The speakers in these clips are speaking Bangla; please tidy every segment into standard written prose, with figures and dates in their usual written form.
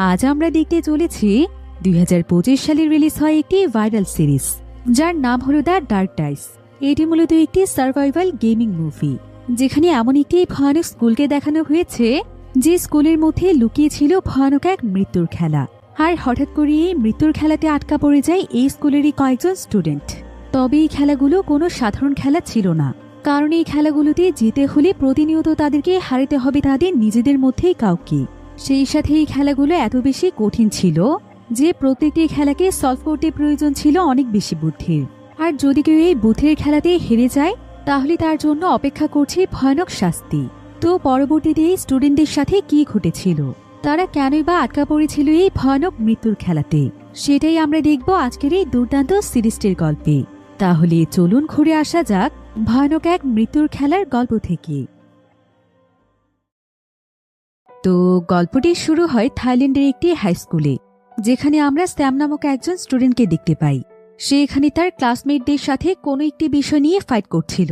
আজ আমরা দেখতে চলেছি 2025 সালে রিলিজ হয় একটি ভাইরাল সিরিজ যার নাম হলো দ্য ডার্ক ডাইস। এটি মূলত একটি সার্ভাইভাল গেমিং মুভি, যেখানে এমন একটি ভয়ানক স্কুলকে দেখানো হয়েছে যে স্কুলের মধ্যে লুকিয়ে ছিল ভয়ানক এক মৃত্যুর খেলা। আর হঠাৎ করে এই মৃত্যুর খেলাতে আটকা পড়ে যায় এই স্কুলেরই কয়েকজন স্টুডেন্ট। তবে এই খেলাগুলো কোনো সাধারণ খেলা ছিল না, কারণ এই খেলাগুলোতে জিতে হলে প্রতিনিয়ত তাদেরকে হারাতে হবে তাদের নিজেদের মধ্যেই কাউকে। সেই সাথে এই খেলাগুলো এত বেশি কঠিন ছিল যে প্রত্যেকটি খেলাকে সলভ করতে প্রয়োজন ছিল অনেক বেশি বুদ্ধির। আর যদি কেউ এই বুদ্ধির খেলাতে হেরে যায় তাহলে তার জন্য অপেক্ষা করছে ভয়ানক শাস্তি। তো পরবর্তীতে এই স্টুডেন্টদের সাথে কি ঘটেছিল, তারা কেনই বা আটকা পড়েছিল এই ভয়ানক মৃত্যুর খেলাতে, সেটাই আমরা দেখব আজকের এই দুর্দান্ত সিরিজটির গল্পে। তাহলে চলুন ঘুরে আসা যাক ভয়ানক এক মৃত্যুর খেলার গল্প থেকে। তো গল্পটি শুরু হয় থাইল্যান্ডের একটি হাই স্কুলে, যেখানে আমরা স্যাম নামক একজন স্টুডেন্টকে দেখতে পাই। সে এখানে তার ক্লাসমেটদের সাথে কোনো একটি বিষয় নিয়ে ফাইট করছিল।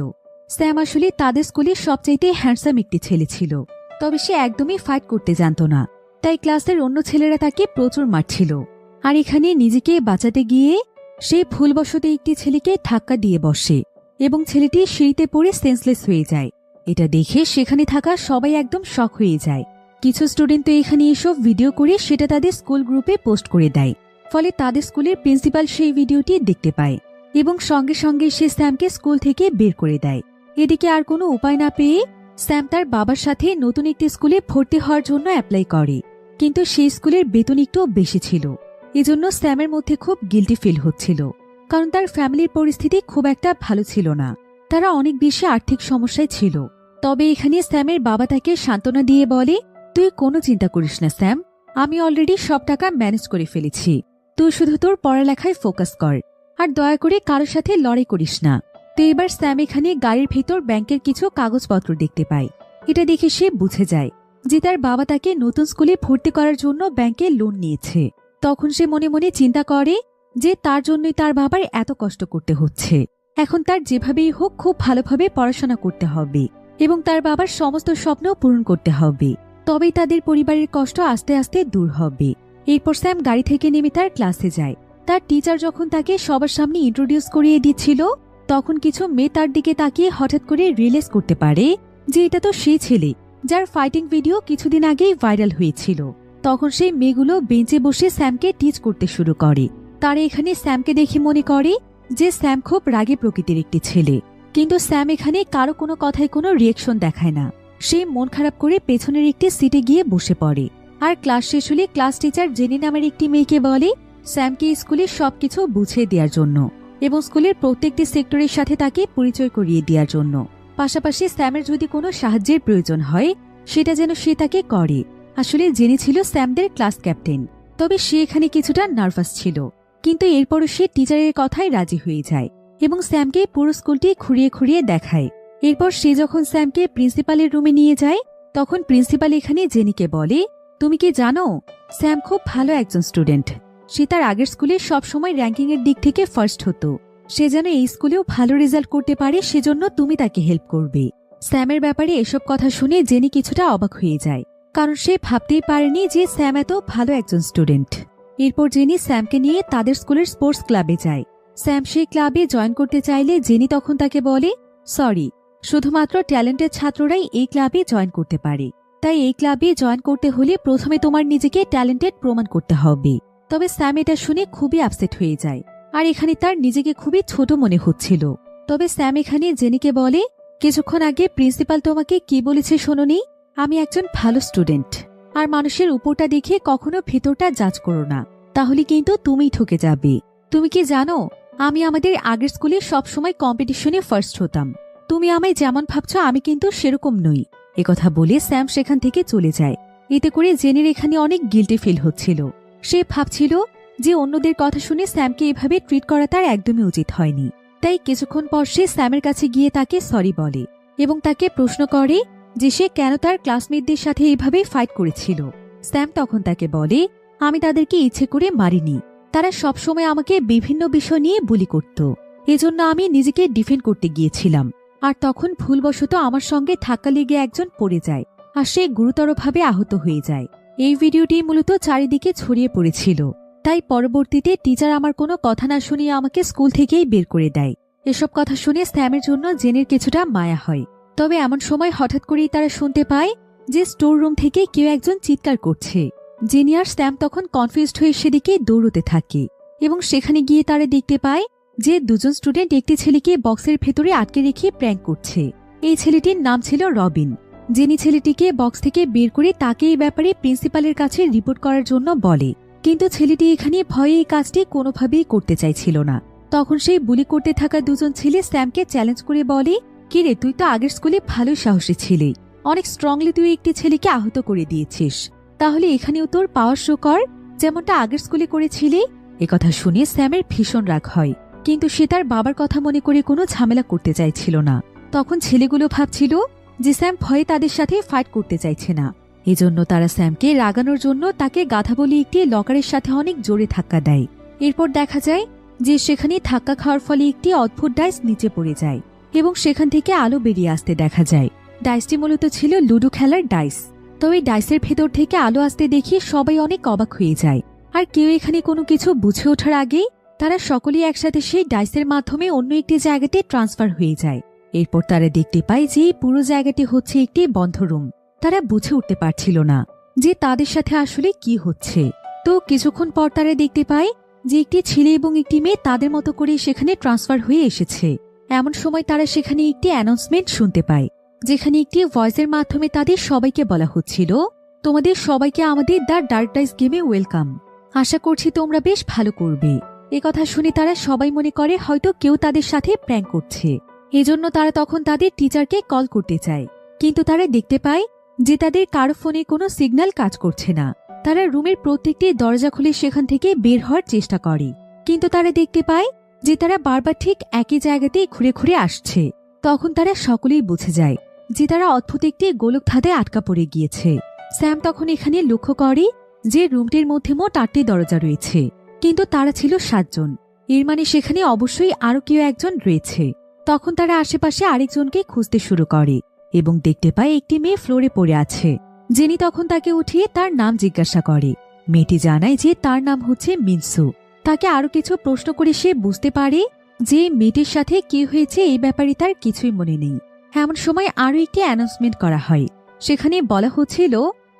স্যাম আসলে তাদের স্কুলের সবচাইতে হ্যান্ডসাম একটি ছেলে ছিল, তবে সে একদমই ফাইট করতে জানত না, তাই ক্লাসের অন্য ছেলেরা তাকে প্রচুর মারছিল। আর এখানে নিজেকে বাঁচাতে গিয়ে সে ভুলবশত একটি ছেলেকে ধাক্কা দিয়ে বসে এবং ছেলেটি সিঁড়িতে পড়ে সেন্সলেস হয়ে যায়। এটা দেখে সেখানে থাকা সবাই একদম শক হয়ে যায়। কিছু স্টুডেন্ট তো এখানে এসব ভিডিও করে সেটা তাদের স্কুল গ্রুপে পোস্ট করে দেয়, ফলে তাদের স্কুলের প্রিন্সিপাল সেই ভিডিওটি দেখতে পায় এবং সঙ্গে সঙ্গে সে স্যামকে স্কুল থেকে বের করে দেয়। এদিকে আর কোনো উপায় না পেয়ে স্যাম তার বাবার সাথে নতুন একটি স্কুলে ভর্তি হওয়ার জন্য অ্যাপ্লাই করে, কিন্তু সেই স্কুলের বেতন একটু বেশি ছিল। এজন্য স্যামের মধ্যে খুব গিল্টি ফিল হচ্ছিল, কারণ তার ফ্যামিলির পরিস্থিতি খুব একটা ভালো ছিল না, তারা অনেক বেশি আর্থিক সমস্যায় ছিল। তবে এখানে স্যামের বাবা তাকে সান্ত্বনা দিয়ে বলে, তুই কোনো চিন্তা করিস না স্যাম, আমি অলরেডি সব টাকা ম্যানেজ করে ফেলেছি, তুই শুধু তোর পড়ালেখায় ফোকাস কর আর দয়া করে কারোর সাথে লড়াই করিস না। তো এবার স্যাম এখানে গাড়ির ভেতর ব্যাংকের কিছু কাগজপত্র দেখতে পায়। এটা দেখে সে বুঝে যায় যে তার বাবা তাকে নতুন স্কুলে ভর্তি করার জন্য ব্যাংকে লোন নিয়েছে। তখন সে মনে মনে চিন্তা করে যে তার জন্যই তার বাবার এত কষ্ট করতে হচ্ছে। এখন তার যেভাবেই হোক খুব ভালোভাবে পড়াশোনা করতে হবে এবং তার বাবার সমস্ত স্বপ্ন পূরণ করতে হবে, তবেই তাদের পরিবারের কষ্ট আস্তে আস্তে দূর হবে। এরপর স্যাম গাড়ি থেকে নেমে তার ক্লাসে যায়। তার টিচার যখন তাকে সবার সামনে ইন্ট্রোডিউস করিয়ে দিচ্ছিল, তখন কিছু মেয়ে তার দিকে তাকিয়ে হঠাৎ করে রিয়েলাইজ করতে পারে যে এটা তো সেই ছেলে যার ফাইটিং ভিডিও কিছুদিন আগেই ভাইরাল হয়েছিল। তখন সেই মেয়েগুলো বেঞ্চে বসে স্যামকে টিচ করতে শুরু করে। তারা এখানে স্যামকে দেখে মনে করে যে স্যাম খুব রাগী প্রকৃতির একটি ছেলে, কিন্তু স্যাম এখানে কারো কোনো কথায় কোনো রিয়েকশন দেখায় না। সে মন খারাপ করে পেছনের একটি সিটে গিয়ে বসে পড়ে। আর ক্লাস শেষ হলে ক্লাস টিচার জেনি নামের একটি মেয়েকে বলে স্যামকে স্কুলে সবকিছু বুঝিয়ে দেওয়ার জন্য এবং স্কুলের প্রত্যেকটি সেক্টরের সাথে তাকে পরিচয় করিয়ে দেওয়ার জন্য। পাশাপাশি স্যামের যদি কোনো সাহায্যের প্রয়োজন হয় সেটা যেন সে তাকে করে। আসলে জেনি ছিল স্যামদের ক্লাস ক্যাপ্টেন, তবে সে এখানে কিছুটা নার্ভাস ছিল, কিন্তু এরপরও সে টিচারের কথায় রাজি হয়ে যায় এবং স্যামকে পুরো স্কুলটি ঘুরিয়ে ঘুরিয়ে দেখায়। এরপর সে যখন স্যামকে প্রিন্সিপালের রুমে নিয়ে যায়, তখন প্রিন্সিপাল এখানে জেনিকে বলে, তুমি কি জানো স্যাম খুব ভালো একজন স্টুডেন্ট, সে তার আগের স্কুলে সবসময় র্যাঙ্কিং এর দিক থেকে ফার্স্ট হতো, সে যেন এই স্কুলেও ভালো রেজাল্ট করতে পারে, সেজন্য তুমি তাকে হেল্প করবে। স্যামের ব্যাপারে এসব কথা শুনে জেনি কিছুটা অবাক হয়ে যায়, কারণ সে ভাবতেই পারেনি যে স্যাম এত ভালো একজন স্টুডেন্ট। এরপর জেনি স্যামকে নিয়ে তাদের স্কুলের স্পোর্টস ক্লাবে যায়। স্যাম সেই ক্লাবে জয়েন করতে চাইলে জেনি তখন তাকে বলে, সরি, শুধুমাত্র ট্যালেন্টেড ছাত্ররাই এই ক্লাবে জয়েন করতে পারে, তাই এই ক্লাবে জয়েন করতে হলে প্রথমে তোমার নিজেকে ট্যালেন্টেড প্রমাণ করতে হবে। তবে স্যাম এটা শুনে খুবই আপসেট হয়ে যায়, আর এখানে তার নিজেকে খুবই ছোট মনে হচ্ছিল। তবে স্যাম এখানে জেনিকে বলে, কিছুক্ষণ আগে প্রিন্সিপাল তোমাকে কি বলেছে শোনোনি, আমি একজন ভালো স্টুডেন্ট, আর মানুষের উপরটা দেখে কখনো ভেতরটা জাজ করো না, তাহলে কিন্তু তুমিই ঠকে যাবে। তুমি কি জানো আমি আমাদের আগের স্কুলে সবসময় কম্পিটিশনে ফার্স্ট হতাম, তুমি আমায় যেমন ভাবছো আমি কিন্তু সেরকম নই। একথা বলে স্যাম সেখান থেকে চলে যায়। এতে করে জেনির এখানে অনেক গিল্টি ফিল হচ্ছিল। সে ভাবছিল যে অন্যদের কথা শুনে স্যামকে এভাবে ট্রিট করা তার একদমই উচিত হয়নি। তাই কিছুক্ষণ পর সে স্যামের কাছে গিয়ে তাকে সরি বলে এবং তাকে প্রশ্ন করে যে সে কেন তার ক্লাসমেটদের সাথে এইভাবে ফাইট করেছিল। স্যাম তখন তাকে বলে, আমি তাদেরকে ইচ্ছে করে মারিনি, তারা সবসময় আমাকে বিভিন্ন বিষয় নিয়ে বুলি করত, এজন্য আমি নিজেকে ডিফেন্ড করতে গিয়েছিলাম। আর তখন ভুলবশত আমার সঙ্গে ধাক্কা লেগে একজন পড়ে যায় আর সে গুরুতরভাবে আহত হয়ে যায়। এই ভিডিওটি মূলত চারিদিকে ছড়িয়ে পড়েছিল, তাই পরবর্তীতে টিচার আমার কোনো কথা না শুনিয়ে আমাকে স্কুল থেকেই বের করে দেয়। এসব কথা শুনে স্যামের জন্য জেনের কিছুটা মায়া হয়। তবে এমন সময় হঠাৎ করেই তারা শুনতে পায় যে স্টোর রুম থেকে কেউ একজন চিৎকার করছে। জেনি আর স্যাম তখন কনফিউজড হয়ে সেদিকে দৌড়তে থাকে এবং সেখানে গিয়ে তারা দেখতে পায় যে দুজন স্টুডেন্ট একটি ছেলেকে বক্সের ভেতরে আটকে রেখে প্র্যাঙ্ক করছে। এই ছেলেটির নাম ছিল রবিন। জেনি ছেলেটিকে বক্স থেকে বের করে তাকে এই ব্যাপারে প্রিন্সিপালের কাছে রিপোর্ট করার জন্য বলে, কিন্তু ছেলেটি এখানে ভয়ে এই কাজটি কোনোভাবেই করতে চাইছিল না। তখন সেই বুলি করতে থাকা দুজন ছেলে স্যামকে চ্যালেঞ্জ করে বলে, কিরে তুই তো আগের স্কুলে ভালো সাহসী ছিলি, অনেক স্ট্রংলি তুই একটি ছেলেকে আহত করে দিয়েছিস, তাহলে এখানেও তোর পাওয়ার শো কর যেমনটা আগের স্কুলে করেছিলি। একথা শুনে স্যামের ভীষণ রাগ হয়, কিন্তু সে তার বাবার কথা মনে করে কোনো ঝামেলা করতে চাইছিল না। তখন ছেলেগুলো ভাবছিল যে স্যাম ভয়ে তাদের সাথে ফাইট করতে চাইছে না, এজন্য তারা স্যামকে রাগানোর জন্য তাকে গাধা বলে একটি লকারের সাথে অনেক জোরে ধাক্কা দেয়। এরপর দেখা যায় যে সেখানে ধাক্কা খাওয়ার ফলে একটি অদ্ভুত ডাইস নিচে পড়ে যায় এবং সেখান থেকে আলো বেরিয়ে আসতে দেখা যায়। ডাইসটি মূলত ছিল লুডো খেলার ডাইস। তো এই ডাইসের ভেতর থেকে আলো আসতে দেখে সবাই অনেক অবাক হয়ে যায়, আর কেউ এখানে কোনো কিছু বুঝে ওঠার আগেই তারা সকলেই একসাথে সেই ডাইসের মাধ্যমে অন্য একটি জায়গাতে ট্রান্সফার হয়ে যায়। এরপর তারা দেখতে পায় যে পুরো জায়গাটি হচ্ছে একটি বন্ধ রুম। তারা বুঝে উঠতে পারছিল না যে তাদের সাথে আসলে কি হচ্ছে। তো কিছুক্ষণ পর তারা দেখতে পায় যে একটি ছেলে এবং একটি মেয়ে তাদের মতো করে সেখানে ট্রান্সফার হয়ে এসেছে। এমন সময় তারা সেখানে একটি অ্যানাউন্সমেন্ট শুনতে পায়, যেখানে একটি ভয়েসের মাধ্যমে তাদের সবাইকে বলা হচ্ছিল, তোমাদের সবাইকে আমাদের দ্য ডার্ক ডাইস গেমে ওয়েলকাম, আশা করছি তোমরা বেশ ভালো করবে। একথা শুনে তারা সবাই মনে করে হয়তো কেউ তাদের সাথে প্র্যাঙ্ক করছে, এজন্য তারা তখন তাদের টিচারকে কল করতে চায়। কিন্তু তারা দেখতে পায় যে তাদের কারো ফোনে কোনো সিগন্যাল কাজ করছে না। তারা রুমের প্রত্যেকটি দরজা খুলে সেখান থেকে বের হওয়ার চেষ্টা করে, কিন্তু তারা দেখতে পায় যে তারা বারবার ঠিক একই জায়গাতেই ঘুরে ঘুরে আসছে। তখন তারা সকলেই বুঝে যায় যে তারা অদ্ভুত একটি গোলক ধাঁধে আটকা পড়ে গিয়েছে। স্যাম তখন এখানে লক্ষ্য করে যে রুমটির মধ্যে মোট 8টি দরজা রয়েছে, কিন্তু তারা ছিল 7 জন। এর মানে সেখানে অবশ্যই আরো কেউ একজন রয়েছে। তখন তারা আশেপাশে আরেকজনকে খুঁজতে শুরু করে এবং দেখতে পায় একটি মেয়ে ফ্লোরে পড়ে আছে। জেনি তখন তাকে উঠিয়ে তার নাম জিজ্ঞাসা করে। মেয়েটি জানায় যে তার নাম হচ্ছে মিনসু। তাকে আরো কিছু প্রশ্ন করে সে বুঝতে পারে যে মেয়েটির সাথে কি হয়েছে এই ব্যাপারে তার কিছুই মনে নেই। এমন সময় আরো একটি অ্যানাউন্সমেন্ট করা হয়। সেখানে বলা হচ্ছিল,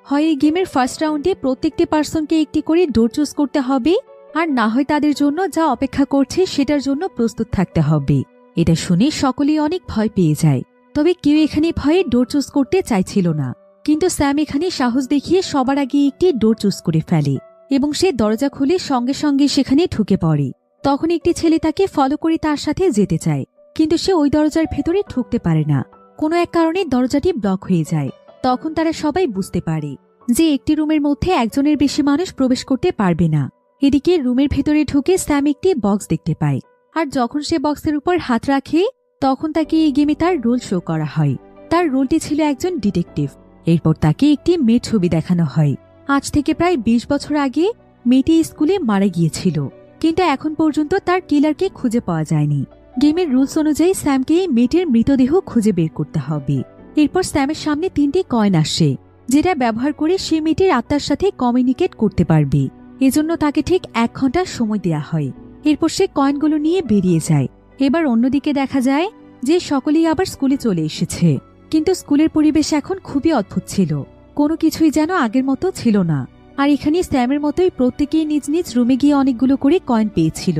হয় এই গেমের ফার্স্ট রাউন্ডে প্রত্যেকটি পার্সনকে একটি করে ডোর চুজ করতে হবে, আর না হয় তাদের জন্য যা অপেক্ষা করছে সেটার জন্য প্রস্তুত থাকতে হবে। এটা শুনে সকলেই অনেক ভয় পেয়ে যায়। তবে কেউ এখানে ভয়ে ডোর চুজ করতে চাইছিল না, কিন্তু স্যাম এখানে সাহস দেখিয়ে সবার আগে একটি ডোর চুজ করে ফেলে এবং সে দরজা খুলে সঙ্গে সঙ্গে সেখানে ঢুকে পড়ে। তখন একটি ছেলে তাকে ফলো করে তার সাথে যেতে চায়, কিন্তু সে ওই দরজার ভেতরে ঢুকতে পারে না। কোনো এক কারণে দরজাটি ব্লক হয়ে যায়। তখন তারা সবাই বুঝতে পারে যে একটি রুমের মধ্যে একজনের বেশি মানুষ প্রবেশ করতে পারবে না। এদিকে রুমের ভেতরে ঢুকে স্যাম একটি বক্স দেখতে পায়, আর যখন সে বক্সের উপর হাত রাখে তখন তাকে এই গেমে তার রোল শো করা হয়। তার রোলটি ছিল একজন ডিটেকটিভ। এরপর তাকে একটি মেয়ের ছবি দেখানো হয়। আজ থেকে প্রায় 20 বছর আগে মেয়েটি স্কুলে মারা গিয়েছিল, কিন্তু এখন পর্যন্ত তার কিলারকে খুঁজে পাওয়া যায়নি। গেমের রুলস অনুযায়ী স্যামকে এই মেয়েটির মৃতদেহ খুঁজে বের করতে হবে। এরপর স্যামের সামনে 3টি কয়েন আসে, যেটা ব্যবহার করে সে মেয়েটির আত্মার সাথে কমিউনিকেট করতে পারবে। এজন্য তাকে ঠিক 1 ঘন্টা সময় দেয়া হয়। এরপর সে কয়েনগুলো নিয়ে বেরিয়ে যায়। এবার অন্যদিকে দেখা যায় যে সকলেই আবার স্কুলে চলে এসেছে, কিন্তু স্কুলের পরিবেশ এখন খুবই অদ্ভুত ছিল। কোনো কিছুই যেন আগের মতো ছিল না। আর এখানে স্যামের মতোই প্রত্যেকেই নিজ নিজ রুমে গিয়ে অনেকগুলো করে কয়েন পেয়েছিল।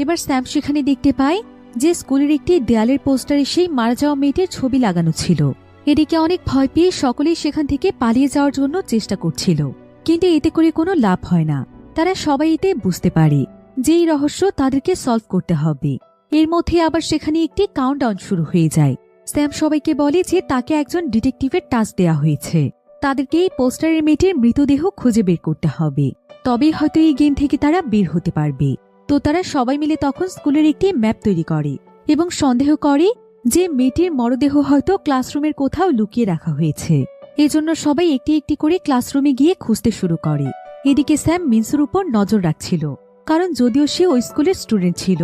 এবার স্যাম সেখানে দেখতে পায় যে স্কুলের একটি দেয়ালের পোস্টারে সেই মারা যাওয়া মেয়েটির ছবি লাগানো ছিল। এদিকে অনেক ভয় পেয়ে সকলেই সেখান থেকে পালিয়ে যাওয়ার জন্য চেষ্টা করছিল, কিন্তু এতে করে কোনো লাভ হয় না। তারা সবাই এতে বুঝতে পারে যে এই রহস্য তাদেরকে সলভ করতে হবে। এর মধ্যে আবার সেখানে একটি কাউন্টডাউন শুরু হয়ে যায়। স্যাম সবাইকে বলে যে তাকে একজন ডিটেকটিভের টাস্ক দেয়া হয়েছে। তাদেরকে এই পোস্টারের মেয়েটির মৃতদেহ খুঁজে বের করতে হবে, তবেই হয়তো এই গেম থেকে তারা বের হতে পারবে। তো তারা সবাই মিলে তখন স্কুলের একটি ম্যাপ তৈরি করে এবং সন্দেহ করে যে মেয়েটির মরদেহ হয়তো ক্লাসরুমের কোথাও লুকিয়ে রাখা হয়েছে। এজন্য সবাই একটি একটি করে ক্লাসরুমে গিয়ে খুঁজতে শুরু করে। এদিকে স্যাম মিনসুর উপর নজর রাখছিল, কারণ যদিও সে ওই স্কুলের স্টুডেন্ট ছিল,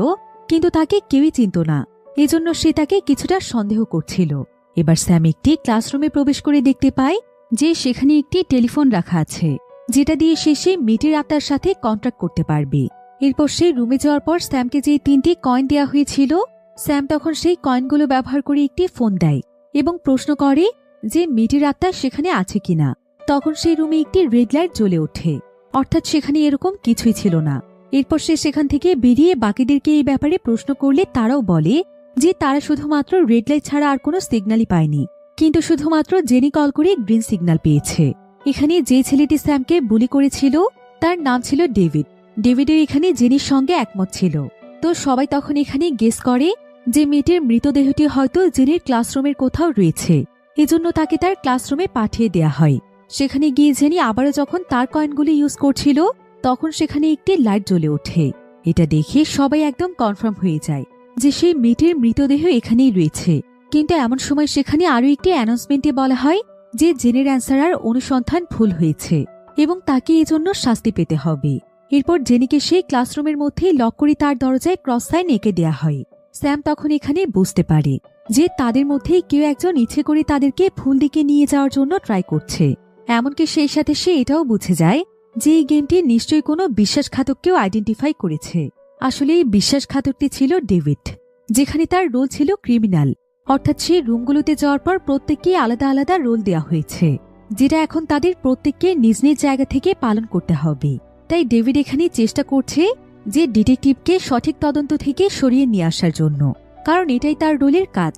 কিন্তু তাকে কেউই চিনত না। এজন্য সে তাকে কিছুটা সন্দেহ করছিল। এবার স্যাম একটি ক্লাসরুমে প্রবেশ করে দেখতে পায় যে সেখানে একটি টেলিফোন রাখা আছে। যেটা দিয়ে সে মেয়েটির আত্মার সাথে কন্ট্রাক্ট করতে পারবে। এরপর সে রুমে যাওয়ার পর স্যামকে যে 3টি কয়েন দেওয়া হয়েছিল, স্যাম তখন সেই কয়েনগুলো ব্যবহার করে একটি ফোন দেয় এবং প্রশ্ন করে যে মেয়েটির আত্মা সেখানে আছে কিনা। তখন সেই রুমে একটি রেড লাইট জ্বলে ওঠে, অর্থাৎ সেখানে এরকম কিছুই ছিল না। এরপর সে সেখান থেকে বেরিয়ে বাকিদেরকে এই ব্যাপারে প্রশ্ন করলে তারাও বলে যে তারা শুধুমাত্র রেড লাইট ছাড়া আর কোনো সিগন্যালই পায়নি, কিন্তু শুধুমাত্র জেনি কল করে গ্রিন সিগন্যাল পেয়েছে। এখানে যে ছেলেটি স্যামকে বুলি করেছিল তার নাম ছিল ডেভিড। ডেভিডের এখানে জেনির সঙ্গে একমত ছিল। তো সবাই তখন এখানে গেস করে যে মেয়েটির মৃতদেহটি হয়তো জেনির ক্লাসরুমের কোথাও রয়েছে, এজন্য তাকে তার ক্লাসরুমে পাঠিয়ে দেয়া হয়। সেখানে গিয়ে জেনি আবারও যখন তার কয়েনগুলি ইউজ করছিল তখন সেখানে একটি লাইট জ্বলে ওঠে। এটা দেখে সবাই একদম কনফার্ম হয়ে যায় যে সেই মেয়েটির মৃতদেহ এখানেই রয়েছে। কিন্তু এমন সময় সেখানে আরও একটি অ্যানাউন্সমেন্টে বলা হয় যে জেনের অ্যান্সার আর অনুসন্ধান ভুল হয়েছে এবং তাকে এজন্য শাস্তি পেতে হবে। এরপর জেনিকে সেই ক্লাসরুমের মধ্যেই লক করে তার দরজায় ক্রস সাইন এঁকে দেয়া হয়। স্যাম তখন এখানে বুঝতে পারে যে তাদের মধ্যেই কেউ একজন ইচ্ছে করে তাদেরকে ভুল দিকে নিয়ে যাওয়ার জন্য ট্রাই করছে। এমনকি সেই সাথে সে এটাও বুঝে যায় যে এই গেমটি নিশ্চয়ই কোনো বিশ্বাসঘাতককেও আইডেন্টিফাই করেছে। আসলে এই বিশ্বাসঘাতকটি ছিল ডেভিড, যেখানে তার রোল ছিল ক্রিমিনাল, অর্থাৎ সেই রুমগুলোতে যাওয়ার পর প্রত্যেককে আলাদা আলাদা রোল দেওয়া হয়েছে, যেটা এখন তাদের প্রত্যেককে নিজ নিজ জায়গা থেকে পালন করতে হবে। তাই ডেভিড এখানে চেষ্টা করছে যে ডিটেকটিভকে সঠিক তদন্ত থেকে সরিয়ে নিয়ে আসার জন্য, কারণ এটাই তার রোলের কাজ।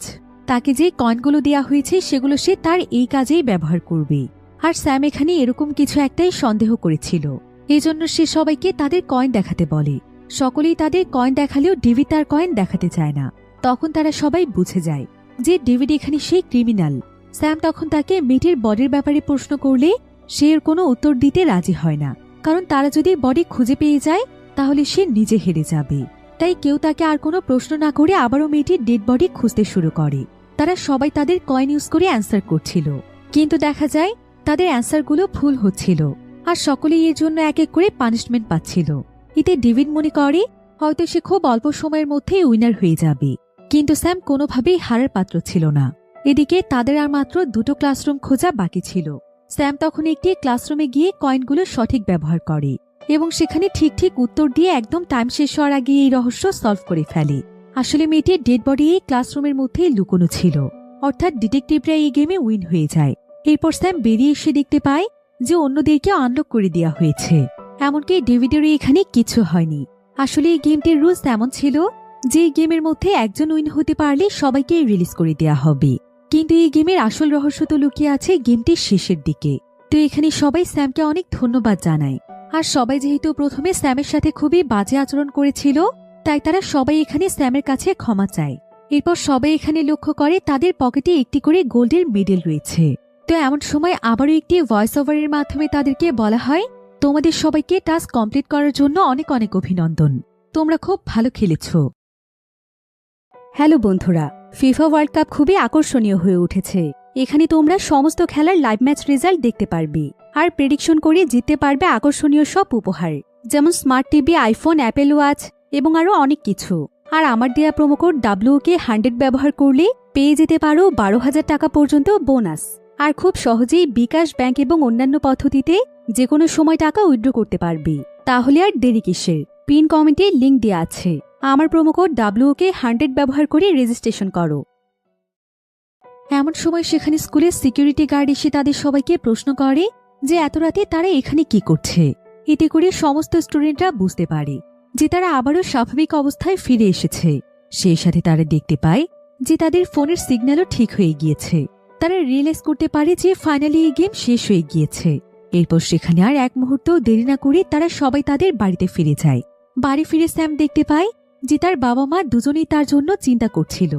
তাকে যে কয়েনগুলো দেওয়া হয়েছে সেগুলো সে তার এই কাজেই ব্যবহার করবে। আর স্যাম এখানে এরকম কিছু একটাই সন্দেহ করেছিল, এজন্য সে সবাইকে তাদের কয়েন দেখাতে বলে। সকলেই তাদের কয়েন দেখালেও ডেভিড তার কয়েন দেখাতে চায় না। তখন তারা সবাই বুঝে যায় যে ডেভিড এখানে সেই ক্রিমিনাল। স্যাম তখন তাকে মেয়েটির বডির ব্যাপারে প্রশ্ন করলে সে এর কোনো উত্তর দিতে রাজি হয় না, কারণ তারা যদি বডি খুঁজে পেয়ে যায় তাহলে সে নিজে হেরে যাবে। তাই কেউ তাকে আর কোনো প্রশ্ন না করে আবারও মেয়েটির ডেড বডি খুঁজতে শুরু করে। তারা সবাই তাদের কয়েন ইউজ করে অ্যান্সার করছিল, কিন্তু দেখা যায় তাদের অ্যান্সারগুলো ভুল হচ্ছিল আর সকলেই এর জন্য এক এক করে পানিশমেন্ট পাচ্ছিল। এতে ডেভিড মনে করে হয়তো সে খুব অল্প সময়ের মধ্যেই উইনার হয়ে যাবে, কিন্তু স্যাম কোনোভাবেই হারার পাত্র ছিল না। এদিকে তাদের আর মাত্র 2টো ক্লাসরুম খোঁজা বাকি ছিল। স্যাম তখন একটি ক্লাসরুমে গিয়ে কয়েনগুলো সঠিক ব্যবহার করে এবং সেখানে ঠিক ঠিক উত্তর দিয়ে একদম টাইম শেষ হওয়ার আগে এই রহস্য সলভ করে ফেলে। আসলে মেয়েটির ডেড বডি এই ক্লাসরুমের মধ্যেই লুকোনো ছিল, অর্থাৎ ডিটেকটিভরা এই গেমে উইন হয়ে যায়। এরপর স্যাম বেরিয়ে এসে দেখতে পায় যে অন্যদেরকে আনলক করে দেওয়া হয়েছে, এমনকি ডেভিডেরও এখানে কিছু হয়নি। আসলে এই গেমটির রুলস এমন ছিল যে এই গেমের মধ্যে একজন উইন হতে পারলে সবাইকে রিলিজ করে দেওয়া হবে, কিন্তু এই গেমের আসল রহস্য তো লুকিয়ে আছে গেমটির শেষের দিকে। তো এখানে সবাই স্যামকে অনেক ধন্যবাদ জানায়। আর সবাই যেহেতু প্রথমে স্যামের সাথে খুবই বাজে আচরণ করেছিল, তাই তারা সবাই এখানে স্যামের কাছে ক্ষমা চায়। এরপর সবাই এখানে লক্ষ্য করে তাদের পকেটে একটি করে গোল্ডের মেডেল রয়েছে। তো এমন সময় আবারও একটি ভয়েস ওভারের মাধ্যমে তাদেরকে বলা হয়, তোমাদের সবাইকে টাস্ক কমপ্লিট করার জন্য অনেক অনেক অভিনন্দন, তোমরা খুব ভালো খেলেছ। হ্যালো বন্ধুরা, ফিফা ওয়ার্ল্ড কাপ খুবই আকর্ষণীয় হয়ে উঠেছে। এখানে তোমরা সমস্ত খেলার লাইভ ম্যাচ রেজাল্ট দেখতে পারবে আর প্রেডিকশন করে জিততে পারবে আকর্ষণীয় সব উপহার, যেমন smart TV, iPhone, Apple watch এবং আরও অনেক কিছু। আর আমার দেয়া প্রোমোকোড WK100 ব্যবহার করলে পেয়ে যেতে পারো 12,000 টাকা পর্যন্ত বোনাস। আর খুব সহজেই বিকাশ, ব্যাংক এবং অন্যান্য পদ্ধতিতে যে কোনো সময় টাকা উইথড্র করতে পারবে। তাহলে আর দেরি কিসের? পিন কমেন্টে লিংক দেওয়া আছে, আমার প্রোমোকোড WK100 ব্যবহার করে রেজিস্ট্রেশন করো। এমন সময় সেখানে স্কুলের সিকিউরিটি গার্ড এসে তাদের সবাইকে প্রশ্ন করে যে এত রাতে তারা এখানে কি করছে। এতে করে সমস্ত স্টুডেন্টরা বুঝতে পারে যে তারা আবারও স্বাভাবিক অবস্থায় ফিরে এসেছে। সেই সাথে তারা দেখতে পায় যে তাদের ফোনের সিগন্যালও ঠিক হয়ে গিয়েছে। তারা রিয়েলাইজ করতে পারে যে ফাইনালি এই গেম শেষ হয়ে গিয়েছে। এরপর সেখানে আর এক মুহূর্তও দেরি না করে তারা সবাই তাদের বাড়িতে ফিরে যায়। বাড়ি ফিরে স্যাম দেখতে পায় যে তার বাবা মা দুজনেই তার জন্য চিন্তা করছিল।